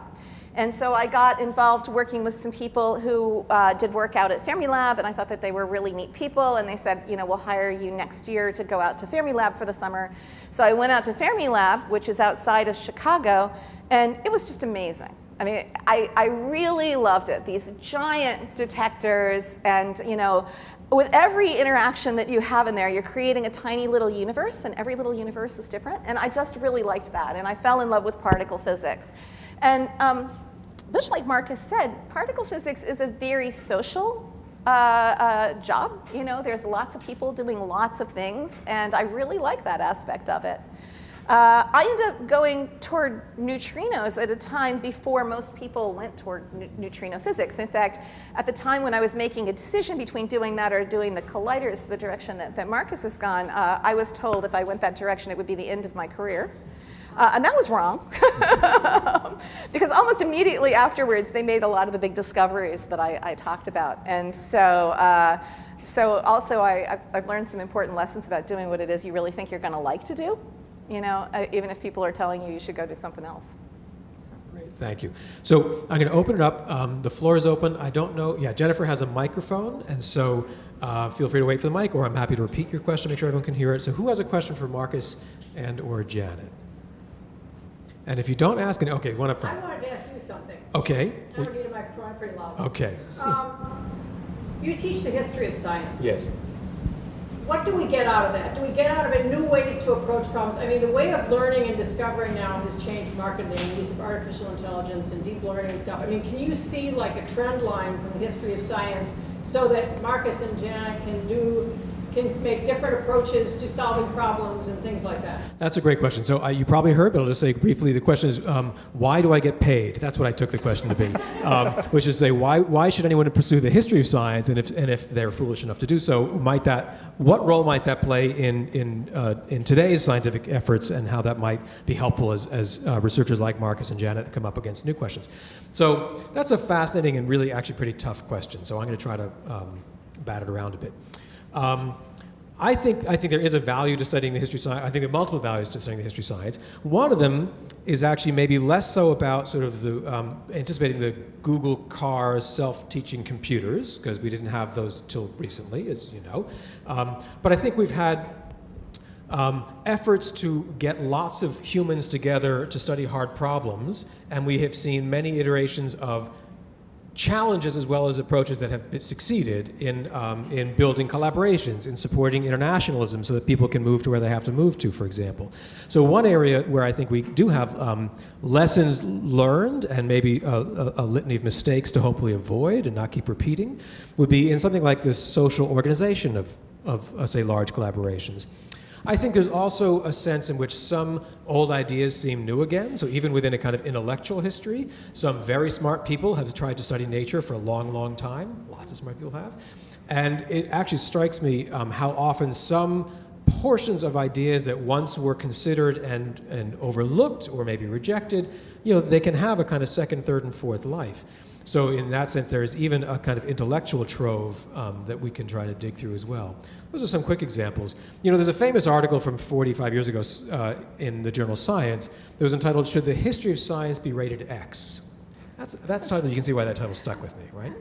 S4: And so I got involved working with some people who did work out at Fermilab, and I thought that they were really neat people, and they said, we'll hire you next year to go out to Fermilab for the summer. So I went out to Fermilab, which is outside of Chicago, and it was just amazing. I mean, I really loved it. These giant detectors, and with every interaction that you have in there, you're creating a tiny little universe, and every little universe is different. And I just really liked that, and I fell in love with particle physics. And much like Marcus said, particle physics is a very social job. There's lots of people doing lots of things, and I really like that aspect of it. I ended up going toward neutrinos at a time before most people went toward neutrino physics. In fact, at the time when I was making a decision between doing that or doing the colliders, the direction that Marcus has gone, I was told if I went that direction, it would be the end of my career. And that was wrong, because almost immediately afterwards, they made a lot of the big discoveries that I talked about. And so So also I've learned some important lessons about doing what it is you really think you're going to like to do, even if people are telling you should go do something else.
S2: Great, thank you. So I'm going to open it up. The floor is open. I don't know. Yeah, Jennifer has a microphone, and so feel free to wait for the mic, or I'm happy to repeat your question, make sure everyone can hear it. So who has a question for Marcus and or Janet? And if you don't ask any, okay, one up front.
S5: I wanted to ask you something.
S2: Okay.
S5: I don't need a microphone, I'm pretty loud.
S2: Okay.
S5: You teach the history of science.
S2: Yes.
S5: What do we get out of that? Do we get out of it new ways to approach problems? I mean, the way of learning and discovering now has changed markedly in the use of artificial intelligence and deep learning and stuff. I mean, can you see like a trend line from the history of science so that Marcus and Janet can make different approaches to solving problems and things like that?
S2: That's a great question. So you probably heard, but I'll just say briefly, the question is, why do I get paid? That's what I took the question to be, which is say, why should anyone pursue the history of science, and if they're foolish enough to do so, what role might that play in today's scientific efforts, and how that might be helpful as researchers like Marcus and Janet come up against new questions? So that's a fascinating and really actually pretty tough question. So I'm going to try to bat it around a bit. I think there is a value to studying the history of science. I think there are multiple values to studying the history of science. One of them is actually maybe less so about sort of the anticipating the Google car self-teaching computers, because we didn't have those till recently, as you know. But I think we've had efforts to get lots of humans together to study hard problems, and we have seen many iterations of challenges as well as approaches that have succeeded in building collaborations, in supporting internationalism so that people can move to where they have to move to, for example. So one area where I think we do have lessons learned and maybe a litany of mistakes to hopefully avoid and not keep repeating would be in something like this social organization of say, large collaborations. I think there's also a sense in which some old ideas seem new again. So even within a kind of intellectual history, some very smart people have tried to study nature for a long, long time. Lots of smart people have. And it actually strikes me how often some portions of ideas that once were considered and overlooked or maybe rejected, they can have a kind of second, third, and fourth life. So in that sense, there's even a kind of intellectual trove that we can try to dig through as well. Those are some quick examples. There's a famous article from 45 years ago in the journal Science that was entitled, "Should the History of Science Be Rated X?" That's title. You can see why that title stuck with me, right?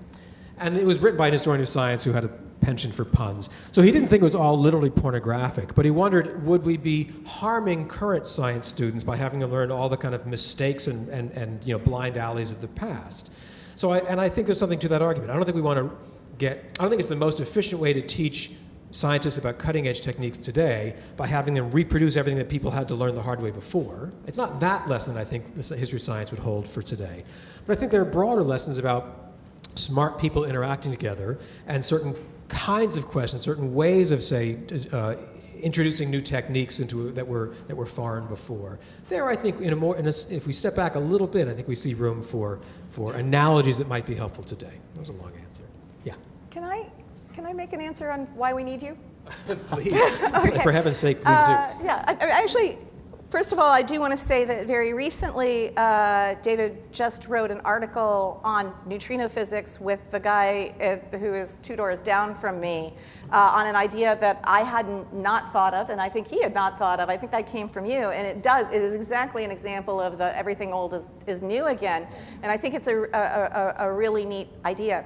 S2: And it was written by an historian of science who had a penchant for puns. So he didn't think it was all literally pornographic, but he wondered, would we be harming current science students by having them learn all the kind of mistakes and blind alleys of the past? So I think there's something to that argument. I don't think it's the most efficient way to teach scientists about cutting-edge techniques today by having them reproduce everything that people had to learn the hard way before. It's not that lesson I think the history of science would hold for today. But I think there are broader lessons about smart people interacting together and certain kinds of questions, certain ways of, say, introducing new techniques into that were foreign before. There, I think, if we step back a little bit, I think we see room for analogies that might be helpful today. That was a long answer. Yeah.
S4: Can I make an answer on why we need you?
S2: Please.
S4: Okay.
S2: For heaven's sake, please do.
S4: Yeah, actually, first of all, I do want to say that very recently, David just wrote an article on neutrino physics with the guy who is 2 doors down from me on an idea that I hadn't not thought of, and I think he had not thought of. I think that came from you, and it is exactly an example of the everything old is new again, and I think it's a really neat idea.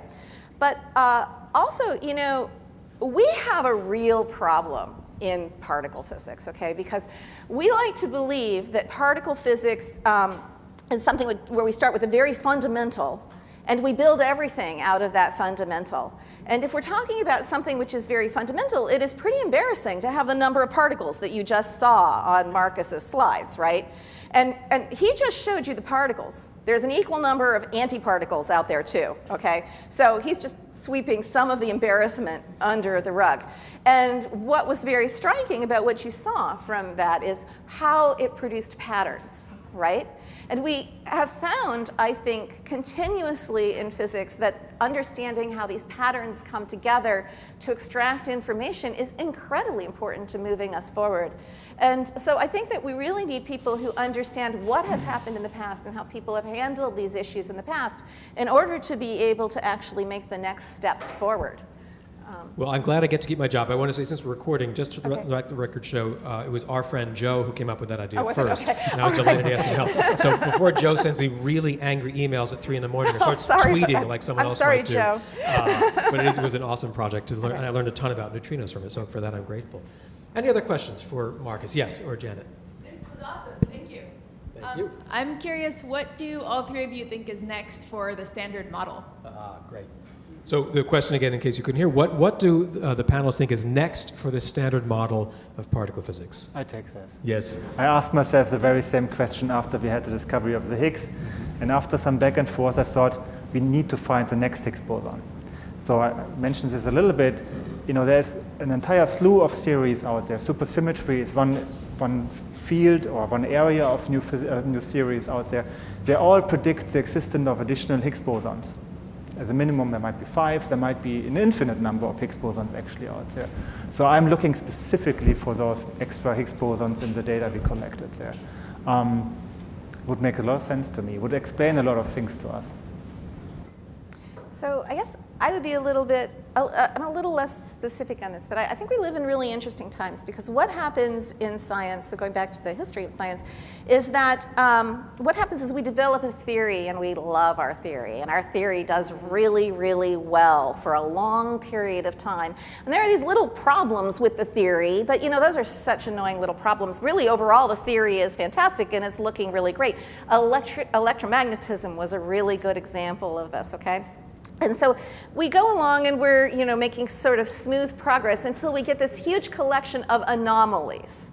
S4: But also, we have a real problem in particle physics, okay? Because we like to believe that particle physics is something where we start with a very fundamental, and we build everything out of that fundamental. And if we're talking about something which is very fundamental, it is pretty embarrassing to have the number of particles that you just saw on Marcus's slides, right? And he just showed you the particles. There's an equal number of antiparticles out there too, okay? So he's just sweeping some of the embarrassment under the rug. And what was very striking about what you saw from that is how it produced patterns, right? And we have found, I think, continuously in physics that understanding how these patterns come together to extract information is incredibly important to moving us forward. And so I think that we really need people who understand what has happened in the past and how people have handled these issues in the past in order to be able to actually make the next steps forward.
S2: Well, I'm glad I get to keep my job. I want to say, since we're recording, just to let the record show, it was our friend Joe who came up with that idea
S4: was it?
S2: first.
S4: Okay.
S2: And I was delighted he asked me to help. So before Joe sends me really angry emails at 3 in the morning or starts
S4: sorry for
S2: tweeting
S4: that.
S2: like someone
S4: I'm
S2: else
S4: sorry,
S2: might do.
S4: Joe.
S2: But it was an awesome project to learn, and I learned a ton about neutrinos from it. So for that, I'm grateful. Any other questions for Marcus? Yes, or Janet?
S6: This was awesome. Thank you.
S2: Thank you.
S6: I'm curious, what do all three of you think is next for the standard model?
S2: Great. So the question again, in case you couldn't hear, what do the panelists think is next for the standard model of particle physics?
S3: I take this.
S2: Yes.
S3: I asked myself the very same question after we had the discovery of the Higgs. And after some back and forth, I thought we need to find the next Higgs boson. So I mentioned this a little bit. You know, there's an entire slew of theories out there. Supersymmetry is one field or one area of new theories out there. They all predict the existence of additional Higgs bosons. As a minimum, there might be 5. There might be an infinite number of Higgs bosons actually out there. So I'm looking specifically for those extra Higgs bosons in the data we collected there. Would make a lot of sense to me. Would explain a lot of things to us.
S4: So I guess I would be a little bit, I'm a little less specific on this, but I think we live in really interesting times, because what happens in science, so going back to the history of science, is that what happens is we develop a theory and we love our theory, and our theory does really, really well for a long period of time. And there are these little problems with the theory, but you know, those are such annoying little problems. Really, overall, the theory is fantastic and it's looking really great. Electromagnetism was a really good example of this, okay? And so we go along and we're, you know, making sort of smooth progress until we get this huge collection of anomalies,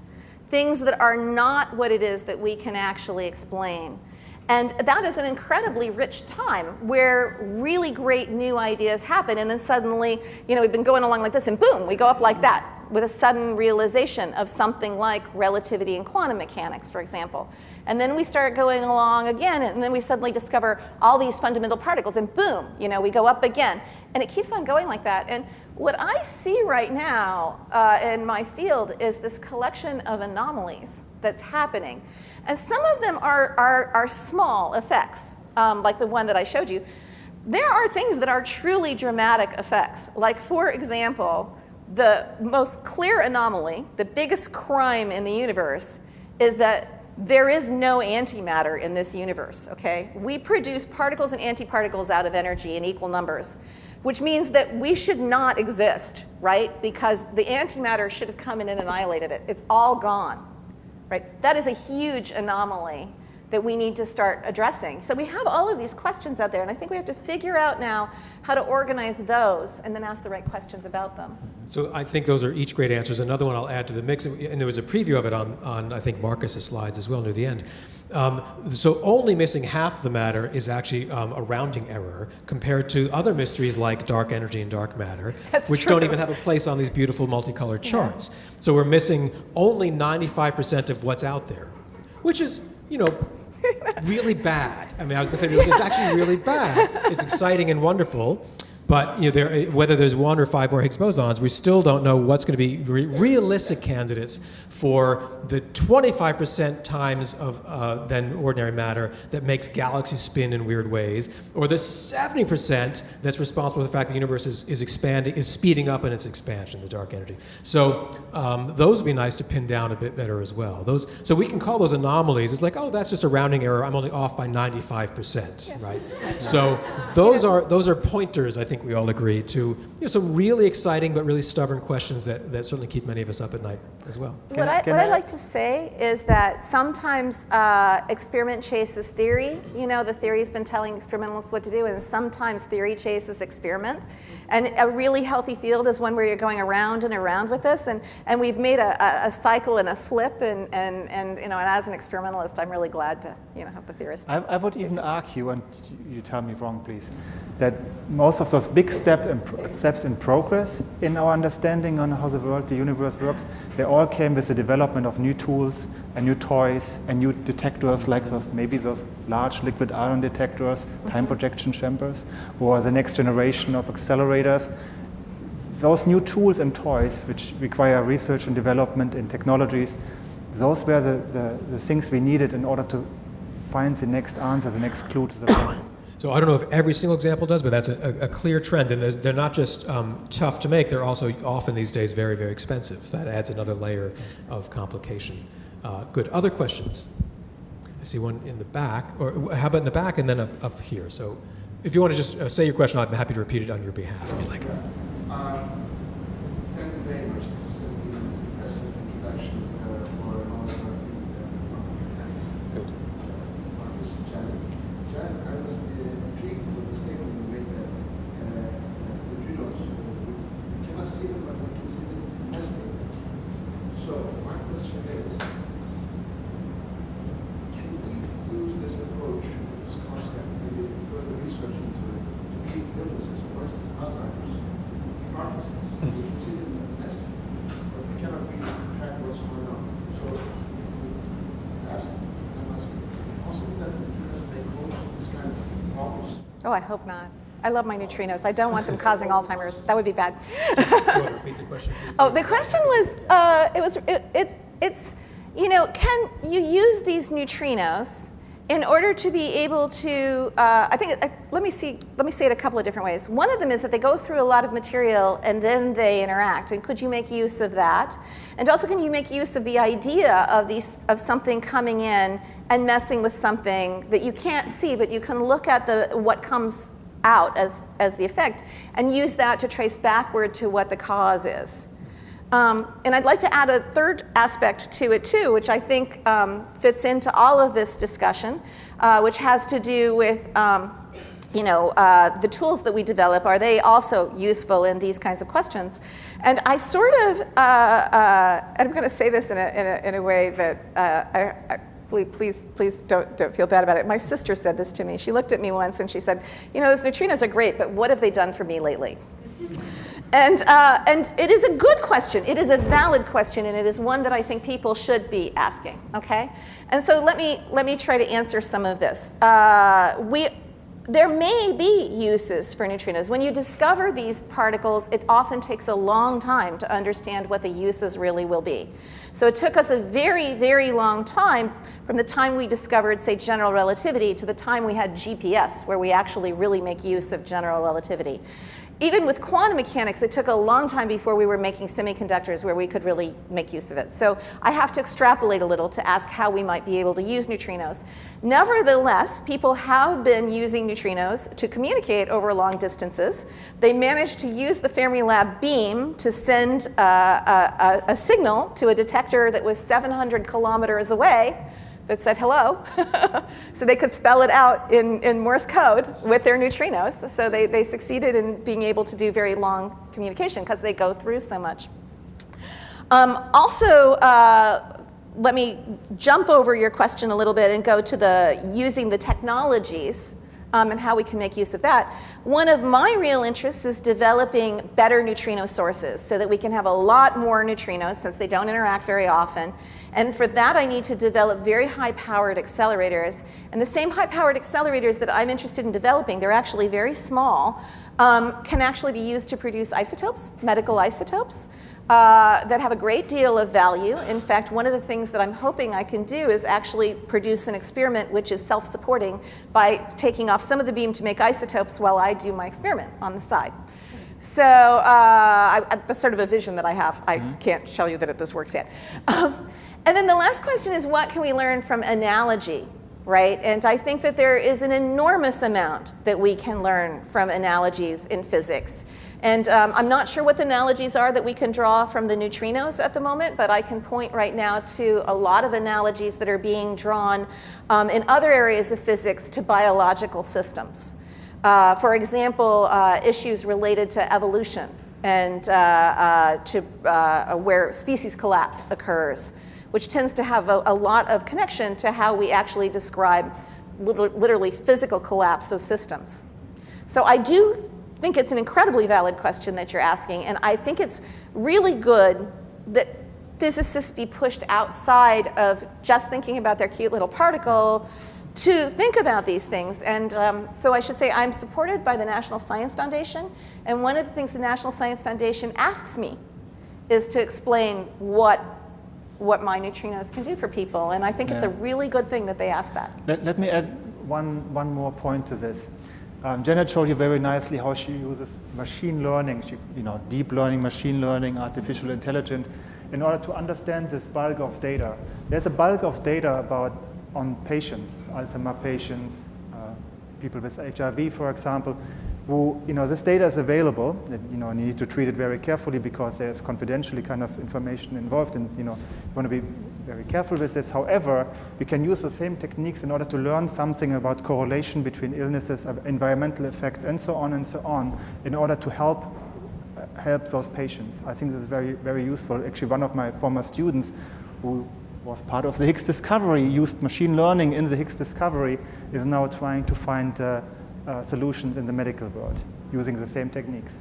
S4: things that are not what it is that we can actually explain. And that is an incredibly rich time where really great new ideas happen, and then suddenly, you know, we've been going along like this, and boom, we go up like that with a sudden realization of something like relativity and quantum mechanics, for example. And then we start going along again, and then we suddenly discover all these fundamental particles, and boom, you know, we go up again. And it keeps on going like that. And what I see right now in my field is this collection of anomalies that's happening. And some of them are small effects, like the one that I showed you. There are things that are truly dramatic effects. Like, for example, the most clear anomaly, the biggest crime in the universe, is that there is no antimatter in this universe, okay? We produce particles and antiparticles out of energy in equal numbers, which means that we should not exist, right? Because the antimatter should have come in and annihilated it. It's all gone, right? That is a huge anomaly that we need to start addressing. So we have all of these questions out there, and I think we have to figure out now how to organize those and then ask the right questions about them.
S2: So I think those are each great answers. Another one I'll add to the mix, and there was a preview of it on I think, Marcus's slides as well near the end. So only missing half the matter is actually a rounding error compared to other mysteries like dark energy and dark matter, which don't even have a place on these beautiful multicolored charts. So we're missing only 95% of what's out there, which is, you know, really bad. I mean, I was going to say, it's actually really bad. It's exciting and wonderful, but you know, whether there's 1 or 5 more Higgs bosons, we still don't know what's going to be realistic candidates for the 25% times of than ordinary matter that makes galaxies spin in weird ways, or the 70% that's responsible for the fact the universe is expanding, is speeding up in its expansion, the dark energy. So those would be nice to pin down a bit better as well. So we can call those anomalies. It's like, oh, that's just a rounding error. I'm only off by 95%, right? So those are pointers, I think we all agree, to, you know, some really exciting but really stubborn questions that certainly keep many of us up at night as well.
S4: What I like to say is that sometimes experiment chases theory. You know, the theory's been telling experimentalists what to do, and sometimes theory chases experiment. And a really healthy field is one where you're going around and around with this, and we've made a cycle and a flip, and you know, and as an experimentalist, I'm really glad to, you know, have the theorist.
S3: I would even argue, and you tell me wrong, please, that most of those big steps in progress in our understanding on how the universe works, they all came with the development of new tools and new toys and new detectors, like those large liquid ion detectors, time projection chambers, or the next generation of accelerators. Those new tools and toys, which require research and development in technologies, those were the things we needed in order to find the next answer, the next clue to the problem.
S2: So I don't know if every single example does, but that's a clear trend. And they're not just tough to make, they're also often these days very, very expensive. So that adds another layer of complication. Good. Other questions? I see one in the back, or how about in the back and then up here? So if you want to just say your question, I'm happy to repeat it on your behalf if you like.
S7: Thank you very much. This has been an impressive introduction for an honest thanks.
S2: Good.
S7: This is Janet. Janet, I was intrigued with the statement you made that neutrinos, we cannot see them, but we can see them nesting. So my question is, can we use this approach, this concept, maybe further research into it, to treat illnesses, for instance, Alzheimer's, Parkinson's? We can see them nesting, but we cannot really track what's going on. So perhaps I'm asking, is it possible that neutrinos may cause this kind of problems?
S4: Oh, I hope not. I love my neutrinos. I don't want them causing Alzheimer's. That would be bad.
S2: Do you want to repeat the question?
S4: Oh, the question was, can you use these neutrinos in order to be able to, let me say it a couple of different ways. One of them is that they go through a lot of material and then they interact, and could you make use of that? And also, can you make use of the idea of something coming in and messing with something that you can't see, but you can look at what comes out as the effect and use that to trace backward to what the cause is. And I'd like to add a third aspect to it too, which I think fits into all of this discussion, which has to do with the tools that we develop. Are they also useful in these kinds of questions? And I sort of, and I'm going to say this in a way that please don't feel bad about it. My sister said this to me. She looked at me once and she said, those neutrinos are great, but what have they done for me lately? And it is a good question. It is a valid question, and it is one that I think people should be asking. Okay, and so let me try to answer some of this. There may be uses for neutrinos. When you discover these particles, it often takes a long time to understand what the uses really will be. So it took us a very, very long time from the time we discovered, say, general relativity to the time we had GPS, where we actually really make use of general relativity. Even with quantum mechanics, it took a long time before we were making semiconductors where we could really make use of it. So I have to extrapolate a little to ask how we might be able to use neutrinos. Nevertheless, people have been using neutrinos to communicate over long distances. They managed to use the Fermilab beam to send a signal to a detector that was 700 kilometers away that said hello. So they could spell it out in Morse code with their neutrinos. So they succeeded in being able to do very long communication because they go through so much. Let me jump over your question a little bit and go to using the technologies and how we can make use of that. One of my real interests is developing better neutrino sources so that we can have a lot more neutrinos since they don't interact very often. And for that, I need to develop very high-powered accelerators. And the same high-powered accelerators that I'm interested in developing, they're actually very small, can actually be used to produce isotopes, medical isotopes, that have a great deal of value. In fact, one of the things that I'm hoping I can do is actually produce an experiment which is self-supporting by taking off some of the beam to make isotopes while I do my experiment on the side. So that's sort of a vision that I have. I can't show you that this works yet. And then the last question is, what can we learn from analogy, right? And I think that there is an enormous amount that we can learn from analogies in physics. And I'm not sure what the analogies are that we can draw from the neutrinos at the moment, but I can point right now to a lot of analogies that are being drawn in other areas of physics to biological systems. For example, issues related to evolution and where species collapse occurs, which tends to have a lot of connection to how we actually describe literally physical collapse of systems. So I do think it's an incredibly valid question that you're asking, and I think it's really good that physicists be pushed outside of just thinking about their cute little particle to think about these things. And so I should say I'm supported by the National Science Foundation, and one of the things the National Science Foundation asks me is to explain what my neutrinos can do for people, and I think it's a really good thing that they ask that.
S3: Let me add one more point to this. Janet showed you very nicely how she uses machine learning, deep learning, machine learning, artificial intelligence, in order to understand this bulk of data. There's a bulk of data on patients, Alzheimer's patients, people with HIV, for example, who, this data is available. You need to treat it very carefully because there's confidentially kind of information involved, and you want to be very careful with this. However, we can use the same techniques in order to learn something about correlation between illnesses, environmental effects, and so on, in order to help those patients. I think this is very, very useful. Actually, one of my former students who was part of the Higgs discovery, used machine learning in the Higgs discovery, is now trying to find solutions in the medical world using the same techniques.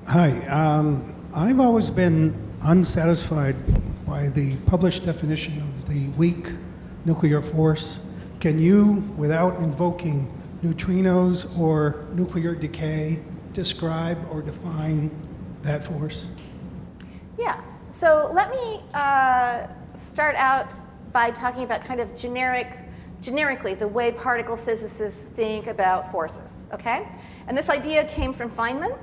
S8: Hi. I've always been unsatisfied by the published definition of the weak nuclear force. Can you, without invoking neutrinos or nuclear decay, describe or define that force?
S4: Yeah, so let me start out by talking about kind of generically the way particle physicists think about forces, okay? And this idea came from Feynman.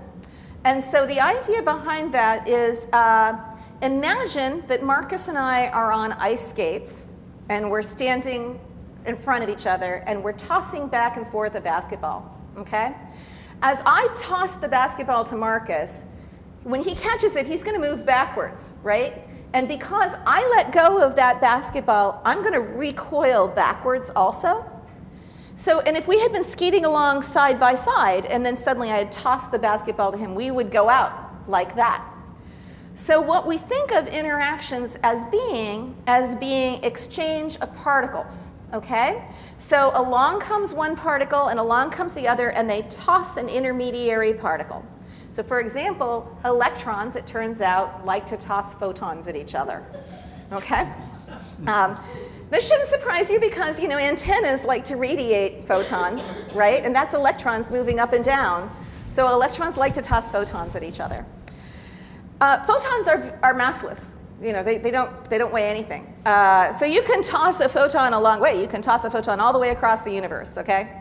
S4: And so the idea behind that is imagine that Marcus and I are on ice skates and we're standing in front of each other and we're tossing back and forth a basketball, okay? As I toss the basketball to Marcus, when he catches it, he's going to move backwards, right? And because I let go of that basketball, I'm going to recoil backwards also. So, and if we had been skating along side by side, and then suddenly I had tossed the basketball to him, we would go out like that. So what we think of interactions as being exchange of particles, okay? So along comes one particle, and along comes the other, and they toss an intermediary particle. So for example, electrons, it turns out, like to toss photons at each other, okay? This shouldn't surprise you because, antennas like to radiate photons, right? And that's electrons moving up and down. So electrons like to toss photons at each other. Photons are massless. They don't weigh anything. So you can toss a photon a long way. You can toss a photon all the way across the universe, okay?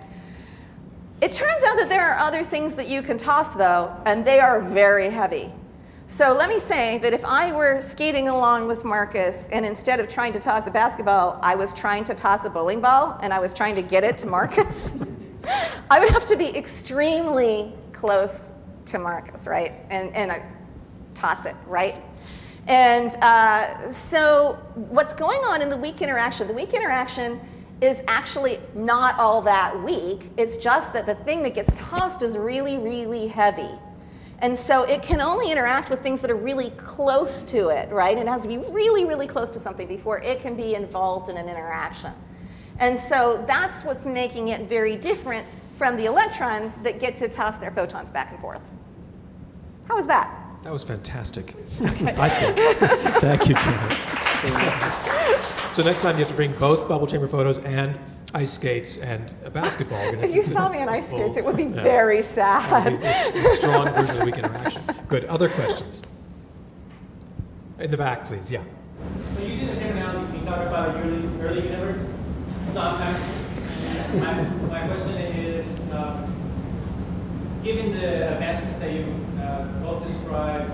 S4: It turns out that there are other things that you can toss, though, and they are very heavy. So let me say that if I were skating along with Marcus, and instead of trying to toss a basketball, I was trying to toss a bowling ball, and I was trying to get it to Marcus, I would have to be extremely close to Marcus, right? And I toss it, right? And so what's going on in the weak interaction is actually not all that weak. It's just that the thing that gets tossed is really, really heavy. And so it can only interact with things that are really close to it, right? It has to be really, really close to something before it can be involved in an interaction. And so that's what's making it very different from the electrons that get to toss their photons back and forth. How was that?
S2: That was fantastic. I think. Thank you, Janet. So next time you have to bring both bubble chamber photos and ice skates and a basketball.
S4: If you saw me on ice skates, it would be very sad.
S2: A strong version of the weak interaction. Good. Other questions? In the back, please. Yeah.
S9: So using the same analogy, can you talk about the early universe? My question is, given the advancements that you both described,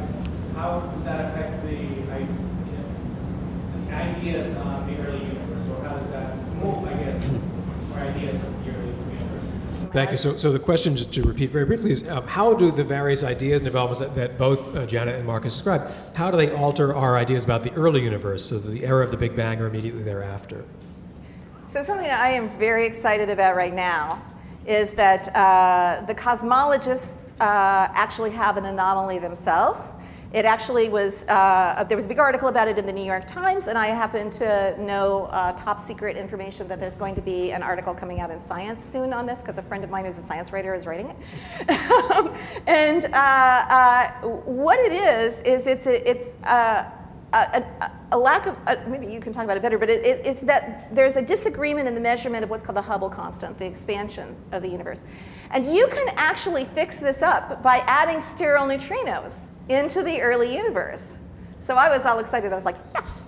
S9: how does that affect the ideas on the early universe, or how does that move, I guess, our ideas of the early universe?
S2: Thank you. So the question, just to repeat very briefly, is how do the various ideas and developments that both Janet and Marcus described, how do they alter our ideas about the early universe, so the era of the Big Bang or immediately thereafter?
S4: So something that I am very excited about right now is that the cosmologists actually have an anomaly themselves. It actually was, there was a big article about it in the New York Times, and I happen to know top secret information that there's going to be an article coming out in Science soon on this, because a friend of mine who's a science writer is writing it. And what it is it's a lack of, maybe you can talk about it better, but it's that there's a disagreement in the measurement of what's called the Hubble constant, the expansion of the universe. And you can actually fix this up by adding sterile neutrinos into the early universe. So I was all excited. I was like, yes.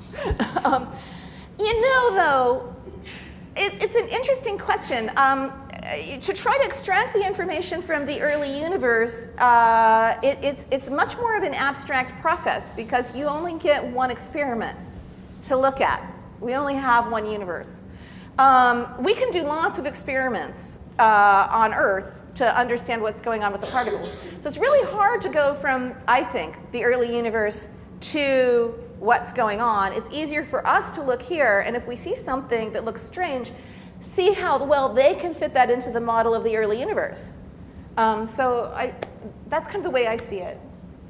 S4: Though, It's an interesting question. To try to extract the information from the early universe, it's much more of an abstract process because you only get one experiment to look at. We only have one universe. We can do lots of experiments on Earth to understand what's going on with the particles. So it's really hard to go from, I think, the early universe to what's going on. It's easier for us to look here, and if we see something that looks strange, see how well they can fit that into the model of the early universe. That's kind of the way I see it.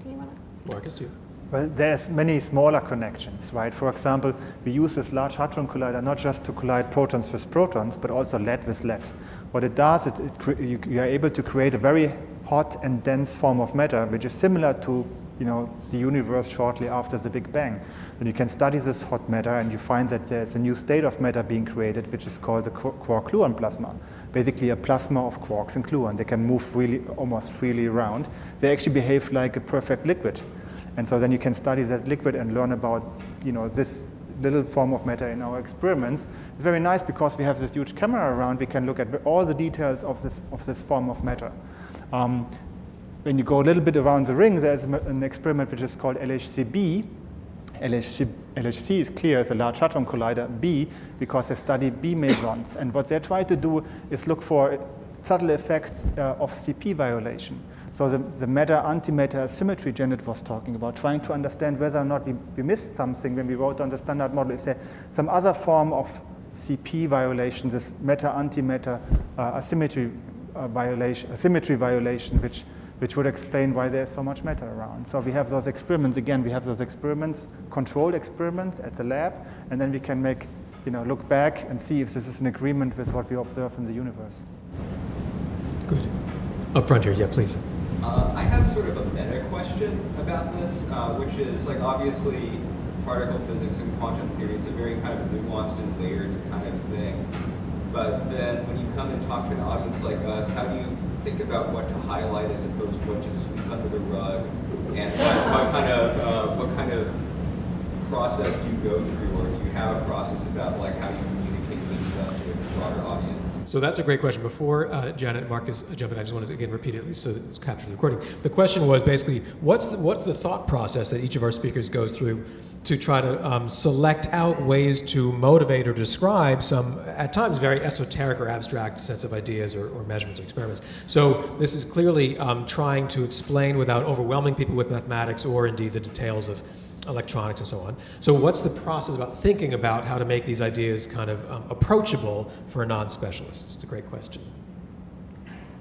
S4: Do you want to?
S2: Marcus, do you?
S3: Well, there's many smaller connections, right? For example, we use this Large Hadron Collider not just to collide protons with protons, but also lead with lead. What it does, you are able to create a very hot and dense form of matter, which is similar to the universe shortly after the Big Bang. Then you can study this hot matter and you find that there's a new state of matter being created, which is called the quark-gluon plasma. Basically a plasma of quarks and gluon. They can move almost freely around. They actually behave like a perfect liquid. And so then you can study that liquid and learn about this little form of matter in our experiments. It's very nice because we have this huge camera around. We can look at all the details of this form of matter. When you go a little bit around the ring, there's an experiment which is called LHC-B. LHC is clear as a Large Hadron Collider B because they study B mesons. And what they try to do is look for subtle effects of CP violation. So the matter-antimatter symmetry Janet was talking about, trying to understand whether or not we missed something when we wrote on the standard model. Is there some other form of CP violation, this matter-antimatter symmetry violation, which would explain why there's so much matter around. So we have those experiments. Again, we have those experiments, controlled experiments at the lab, and then we can look back and see if this is in agreement with what we observe in the universe.
S2: Good. Up front here, yeah, please.
S10: I have sort of a meta question about this, which is obviously particle physics and quantum theory, it's a very kind of nuanced and layered kind of thing. But then when you come and talk to an audience like us, how do you think about what to highlight as opposed to what to sweep under the rug? And what kind of process do you go through, or do you have a process about how you communicate this stuff to a broader audience?
S2: So that's a great question. Before Janet and Marcus jump in, I just want to again repeat it, at least so that it's captured in the recording. The question was basically, what's the thought process that each of our speakers goes through to try to select out ways to motivate or describe some, at times, very esoteric or abstract sets of ideas or measurements or experiments. So this is clearly trying to explain without overwhelming people with mathematics or indeed the details of electronics and so on. So what's the process about thinking about how to make these ideas kind of approachable for a non-specialist? It's a great question.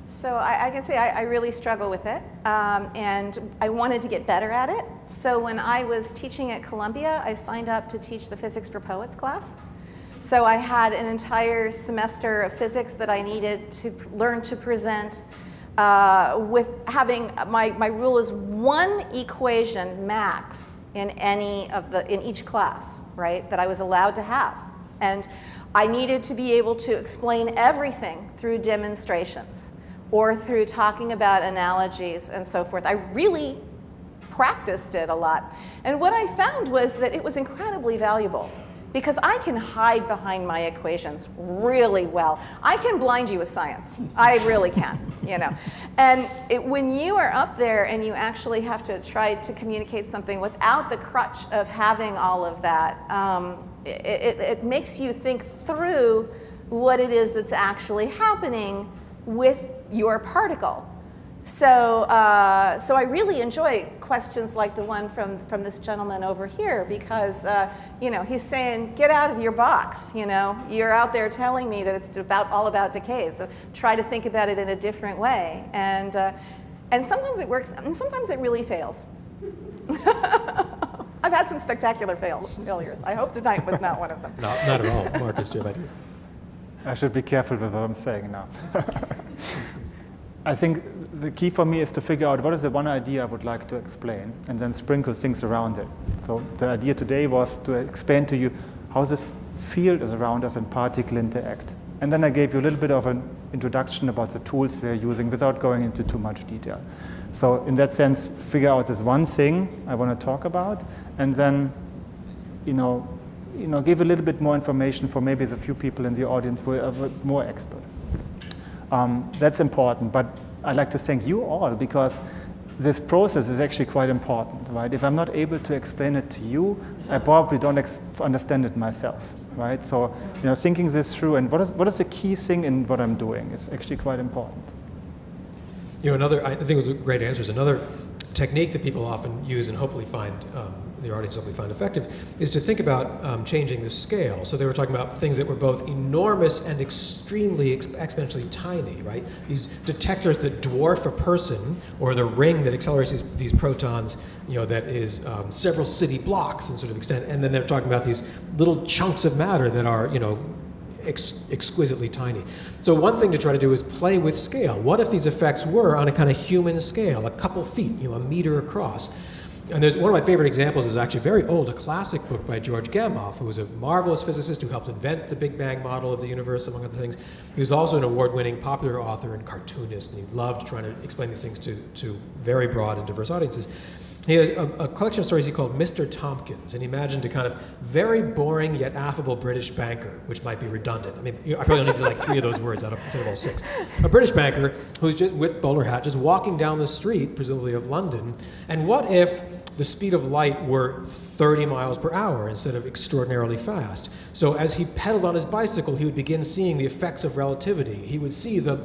S4: So I can say I really struggle with it, and I wanted to get better at it. So when I was teaching at Columbia, I signed up to teach the Physics for Poets class. So I had an entire semester of physics that I needed to learn to present with having, my rule is one equation max in each class, right, that I was allowed to have. And I needed to be able to explain everything through demonstrations or through talking about analogies and so forth. I really practiced it a lot. And what I found was that it was incredibly valuable because I can hide behind my equations really well. I can blind you with science. I really can, And when you are up there and you actually have to try to communicate something without the crutch of having all of that, it makes you think through what it is that's actually happening with your particle. So I really enjoy questions like the one from this gentleman over here because, he's saying, get out of your box, You're out there telling me that it's all about decays. So try to think about it in a different way. And sometimes it works, and sometimes it really fails. I've had some spectacular failures. I hope tonight was not one of them.
S2: No, not at all. Marcus, do you have ideas?
S3: I should be careful with what I'm saying now. I think the key for me is to figure out what is the one idea I would like to explain and then sprinkle things around it. So the idea today was to explain to you how this field is around us and particles interact. And then I gave you a little bit of an introduction about the tools we're using without going into too much detail. So in that sense, figure out this one thing I want to talk about and then, give a little bit more information for maybe the few people in the audience who are a bit more expert. That's important, but I'd like to thank you all because this process is actually quite important, right? If I'm not able to explain it to you, I probably don't understand it myself, right? So, thinking this through and what is the key thing in what I'm doing is actually quite important.
S2: I think it was a great answer. Another technique that people often use and hopefully find the audience hopefully find effective is to think about changing the scale. So they were talking about things that were both enormous and extremely exponentially tiny, right? These detectors that dwarf a person, or the ring that accelerates these protons, that is several city blocks in sort of extent. And then they're talking about these little chunks of matter that are, exquisitely tiny. So one thing to try to do is play with scale. What if these effects were on a kind of human scale, a couple feet, a meter across? And there's one of my favorite examples is actually very old, a classic book by George Gamow, who was a marvelous physicist who helped invent the Big Bang model of the universe, among other things. He was also an award-winning popular author and cartoonist, and he loved trying to explain these things to very broad and diverse audiences. He has a collection of stories he called Mr. Tompkins, and he imagined a kind of very boring yet affable British banker, which might be redundant. I mean, I probably only need like 3 of those words instead of all 6. A British banker who's just with bowler hat, just walking down the street, presumably of London, and what if the speed of light were 30 miles per hour instead of extraordinarily fast? So as he pedaled on his bicycle, he would begin seeing the effects of relativity. He would see the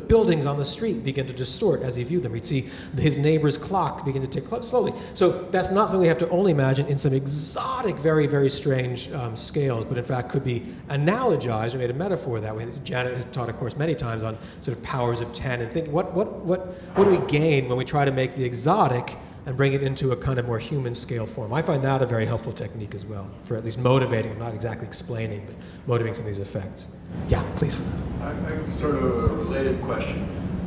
S2: buildings on the street begin to distort as he viewed them. He'd see his neighbor's clock begin to tick slowly. So that's not something we have to only imagine in some exotic, very, very strange scales, but in fact could be analogized or made a metaphor that way. And Janet has taught a course many times on sort of powers of 10 and think, what do we gain when we try to make the exotic and bring it into a kind of more human scale form? I find that a very helpful technique as well, for at least motivating, not exactly explaining, but motivating some of these effects. Yeah, please.
S7: I have sort of a related question.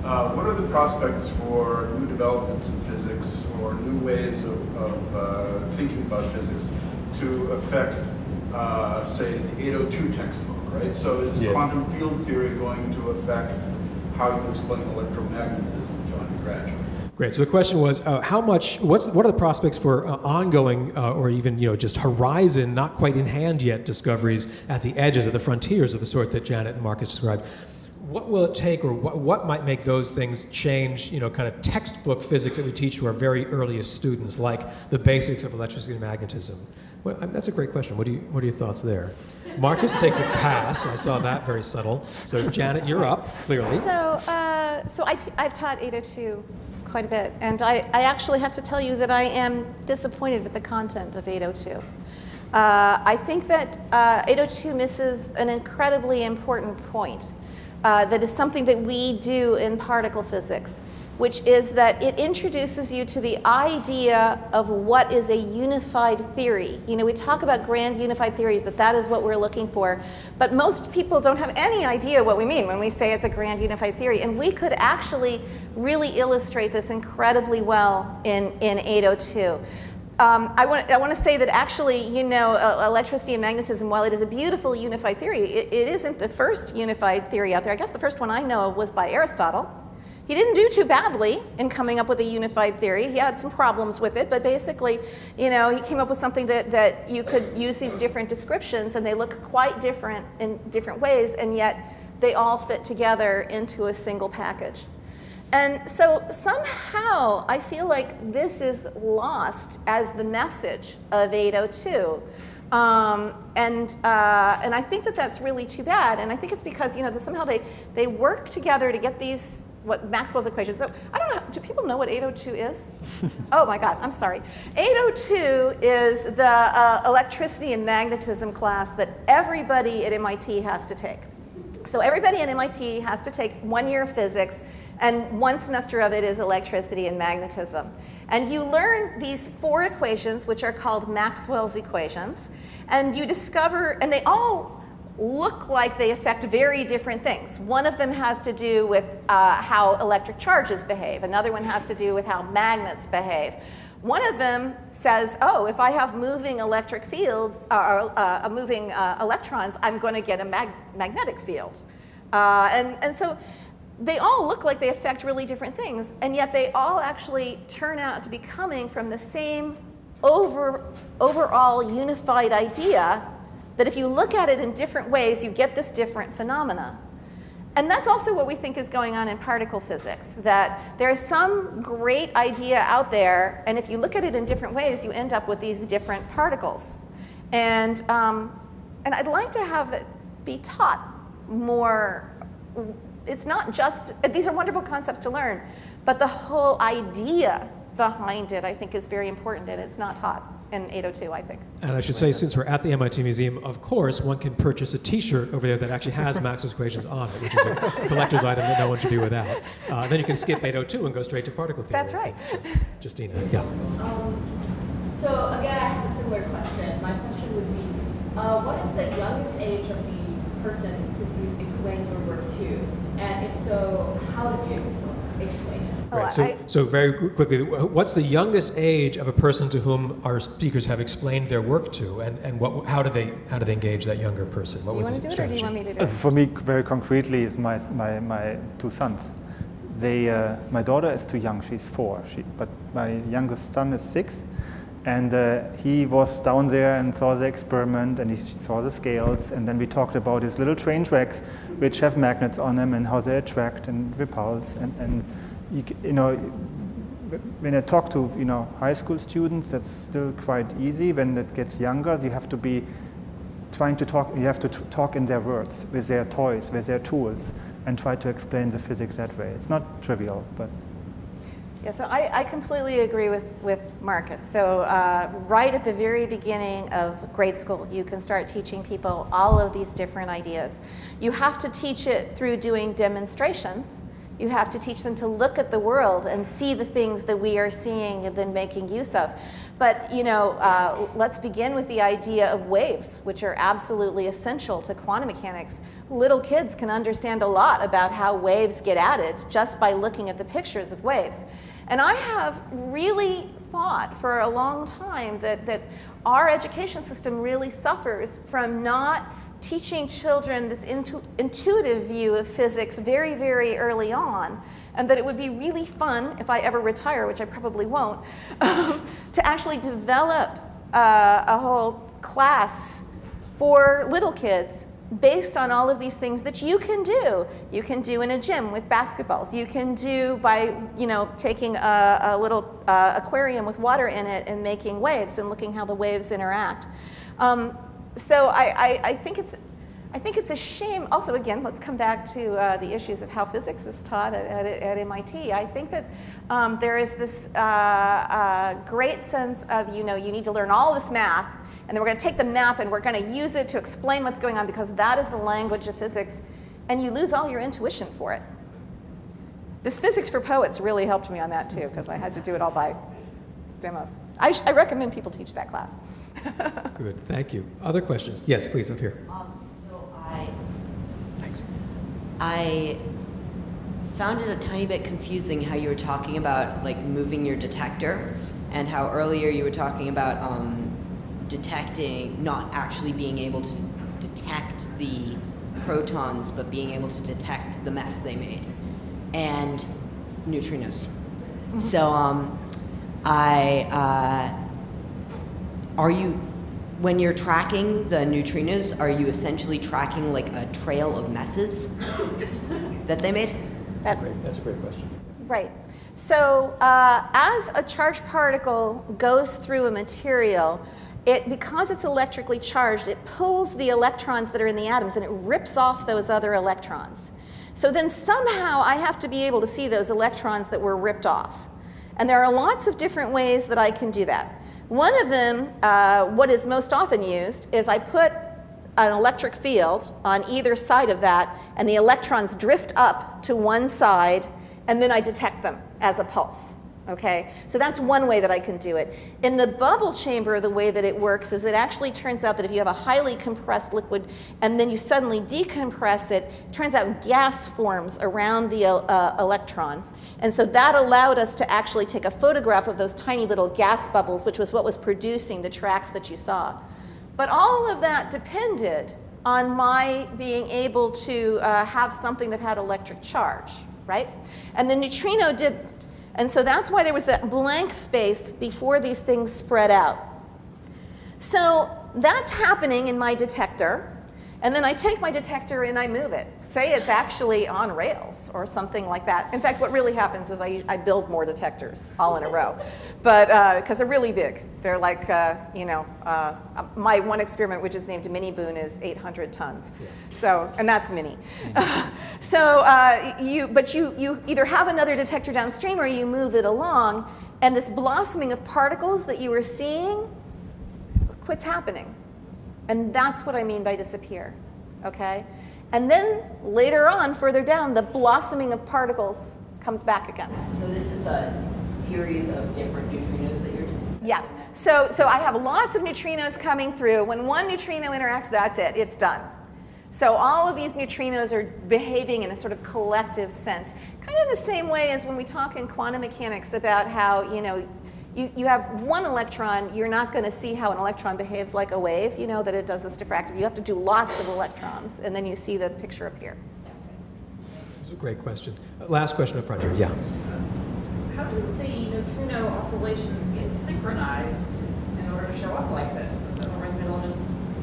S7: What are the prospects for new developments in physics or new ways of thinking about physics to affect, say, the 802 textbook, right? So is quantum field theory going to affect how you explain electromagnetism to undergraduates?
S2: Great. So the question was, what are the prospects for ongoing or even just horizon, not quite in hand yet, discoveries at the edges of the frontiers of the sort that Janet and Marcus described? What will it take, or what might make those things change, kind of textbook physics that we teach to our very earliest students, like the basics of electricity and magnetism? Well, that's a great question. What are your thoughts there? Marcus takes a pass. I saw that, very subtle. So Janet, you're up, clearly.
S4: So I've taught 802 quite a bit, and I actually have to tell you that I am disappointed with the content of 802. I think that 802 misses an incredibly important point. That is something that we do in particle physics, which is that it introduces you to the idea of what is a unified theory. We talk about grand unified theories, that is what we're looking for, but most people don't have any idea what we mean when we say it's a grand unified theory, and we could actually really illustrate this incredibly well in 802. I want to say that actually, electricity and magnetism, while it is a beautiful unified theory, it isn't the first unified theory out there. I guess the first one I know of was by Aristotle. He didn't do too badly in coming up with a unified theory. He had some problems with it, but basically, he came up with something that you could use these different descriptions, and they look quite different in different ways, and yet they all fit together into a single package. And so somehow I feel like this is lost as the message of 802. And I think that that's really too bad. And I think it's because somehow they work together to get these, what Maxwell's equations. So I don't know, do people know what 802 is? Oh my God, I'm sorry. 802 is the electricity and magnetism class that everybody at MIT has to take. So everybody at MIT has to take 1 year of physics, and 1 semester of it is electricity and magnetism. And you learn these 4 equations, which are called Maxwell's equations, and you discover, and they all look like they affect very different things. One of them has to do with how electric charges behave. Another one has to do with how magnets behave. One of them says, oh, if I have moving electric fields, or moving electrons, I'm going to get a magnetic field. And so they all look like they affect really different things, and yet they all actually turn out to be coming from the same overall unified idea That if you look at it in different ways, you get this different phenomena. And that's also what we think is going on in particle physics, that there's some great idea out there, and if you look at it in different ways, you end up with these different particles. And I'd like to have it be taught more. It's not just, these are wonderful concepts to learn, but the whole idea behind it, I think, is very important, and it's not taught in 802, I think.
S2: And I should say, since we're at the MIT Museum, of course, one can purchase a T-shirt over there that actually has Maxwell's equations on it, which is a collector's item that no one should be without. Then you can skip 802 and go straight to particle theory.
S4: That's right.
S2: So, Justina, yeah.
S11: So again, I have a similar question. My question would be, what is the youngest age of the person who you explain your work to? And if so, how did you explain it?
S2: Right. So very quickly, what's the youngest age of a person to whom our speakers have explained their work to, and how do they engage that younger person? What
S4: Do you want to do it, or do you want me to do it?
S3: For me, very concretely, is my two sons. My daughter is too young; she's 4. But my youngest son is 6, and he was down there and saw the experiment, and he saw the scales, and then we talked about his little train tracks, which have magnets on them, and how they attract and repulse, and you know, when I talk to high school students, that's still quite easy. When it gets younger, you have to be trying to talk. You have to talk in their words, with their toys, with their tools, and try to explain the physics that way. It's not trivial, but.
S4: Yeah, so I completely agree with Marcus. So right at the very beginning of grade school, you can start teaching people all of these different ideas. You have to teach it through doing demonstrations. You have to teach them to look at the world and see the things that we are seeing and then making use of. But let's begin with the idea of waves, which are absolutely essential to quantum mechanics. Little kids can understand a lot about how waves get added just by looking at the pictures of waves. And I have really thought for a long time that our education system really suffers from not teaching children this intuitive view of physics very, very early on, and that it would be really fun, if I ever retire, which I probably won't, to actually develop a whole class for little kids based on all of these things that you can do. You can do in a gym with basketballs. You can do by taking a little aquarium with water in it and making waves and looking how the waves interact. So I think it's a shame. Also, again, let's come back to the issues of how physics is taught at MIT. I think that there is this great sense of you need to learn all this math, and then we're going to take the math and we're going to use it to explain what's going on because that is the language of physics, and you lose all your intuition for it. This Physics for Poets really helped me on that too, because I had to do it all by demos. I recommend people teach that class.
S2: Good, thank you. Other questions? Yes, please, up here.
S12: I found it a tiny bit confusing how you were talking about moving your detector, and how earlier you were talking about detecting, not actually being able to detect the protons, but being able to detect the mess they made, and neutrinos. Mm-hmm. So when you're tracking the neutrinos, are you essentially tracking a trail of messes that they made?
S2: That's a great question.
S4: Right. So as a charged particle goes through a material, because it's electrically charged, it pulls the electrons that are in the atoms and it rips off those other electrons. So then somehow I have to be able to see those electrons that were ripped off. And there are lots of different ways that I can do that. One of them, what is most often used, is I put an electric field on either side of that, and the electrons drift up to one side, and then I detect them as a pulse. Okay, so that's one way that I can do it. In the bubble chamber, the way that it works is it actually turns out that if you have a highly compressed liquid and then you suddenly decompress it, it turns out gas forms around the electron. And so that allowed us to actually take a photograph of those tiny little gas bubbles, which was what was producing the tracks that you saw. But all of that depended on my being able to have something that had electric charge, right? And the neutrino didn't. And so that's why there was that blank space before these things spread out. So that's happening in my detector. And then I take my detector and I move it. Say it's actually on rails or something like that. In fact, what really happens is I build more detectors all in a row, but because they're really big. They're like, my one experiment, which is named Mini Boon, is 800 tons. So, and that's mini. But you either have another detector downstream or you move it along, and this blossoming of particles that you were seeing quits happening. And that's what I mean by disappear, okay? And then later on, further down, the blossoming of particles comes back again.
S12: So this is a series of different neutrinos that you're doing?
S4: Yeah, so I have lots of neutrinos coming through. When one neutrino interacts, that's it, it's done. So all of these neutrinos are behaving in a sort of collective sense, kind of the same way as when we talk in quantum mechanics about how, you have one electron, you're not going to see how an electron behaves like a wave, that it does this diffractive. You have to do lots of electrons, and then you see the picture appear.
S2: That's a great question. Last question up front here. Yeah.
S5: How do the neutrino oscillations get synchronized in order to show up like this? Otherwise, they'll just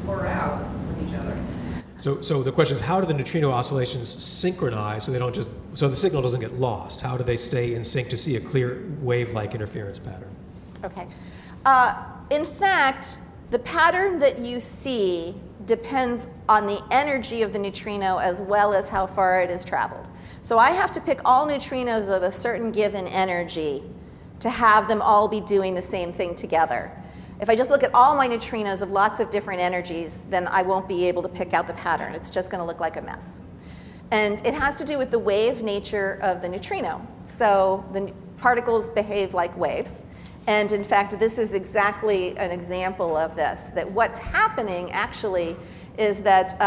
S5: pour out from each other.
S2: So the question is, how do the neutrino oscillations synchronize so the signal doesn't get lost? How do they stay in sync to see a clear wave-like interference pattern?
S4: Okay. In fact, the pattern that you see depends on the energy of the neutrino as well as how far it has traveled. So I have to pick all neutrinos of a certain given energy to have them all be doing the same thing together. If I just look at all my neutrinos of lots of different energies, then I won't be able to pick out the pattern. It's just going to look like a mess. And it has to do with the wave nature of the neutrino. So the particles behave like waves. And in fact, this is exactly an example of this, that what's happening actually is that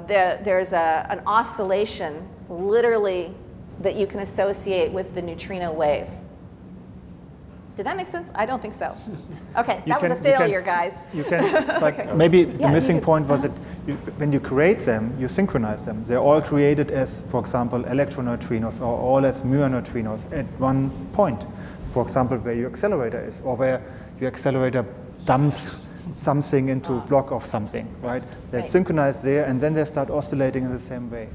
S4: there's an oscillation, literally, that you can associate with the neutrino wave. Did that make sense? I don't think so. Okay, that was a failure, guys.
S3: You can, maybe the missing point was that when you create them, you synchronize them. They're all created as, for example, electroneutrinos or all as muon neutrinos at one point. For example, where your accelerator is, or where your accelerator dumps something into a block of something, right? They're synchronized there, and then they start oscillating in the same way.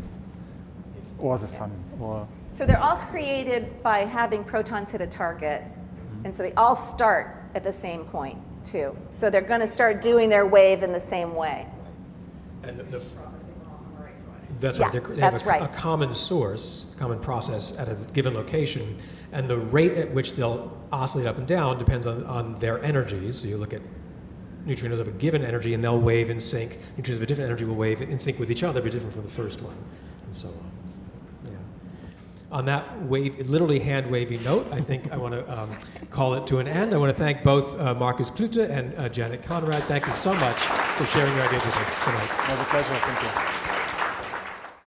S3: Or the sun.
S4: So they're all created by having protons hit a target. And so they all start at the same point, too. So they're going to start doing their wave in the same way.
S2: And that's right. They have a common source, common process at a given location, and the rate at which they'll oscillate up and down depends on their energies. So you look at neutrinos of a given energy, and they'll wave in sync. Neutrinos of a different energy will wave in sync with each other, but different from the first one, and so on. On that literally hand-wavy note, I think I want to call it to an end. I want to thank both Markus Klute and Janet Conrad. Thank you so much for sharing your ideas with us tonight.
S3: It was a pleasure. Thank you.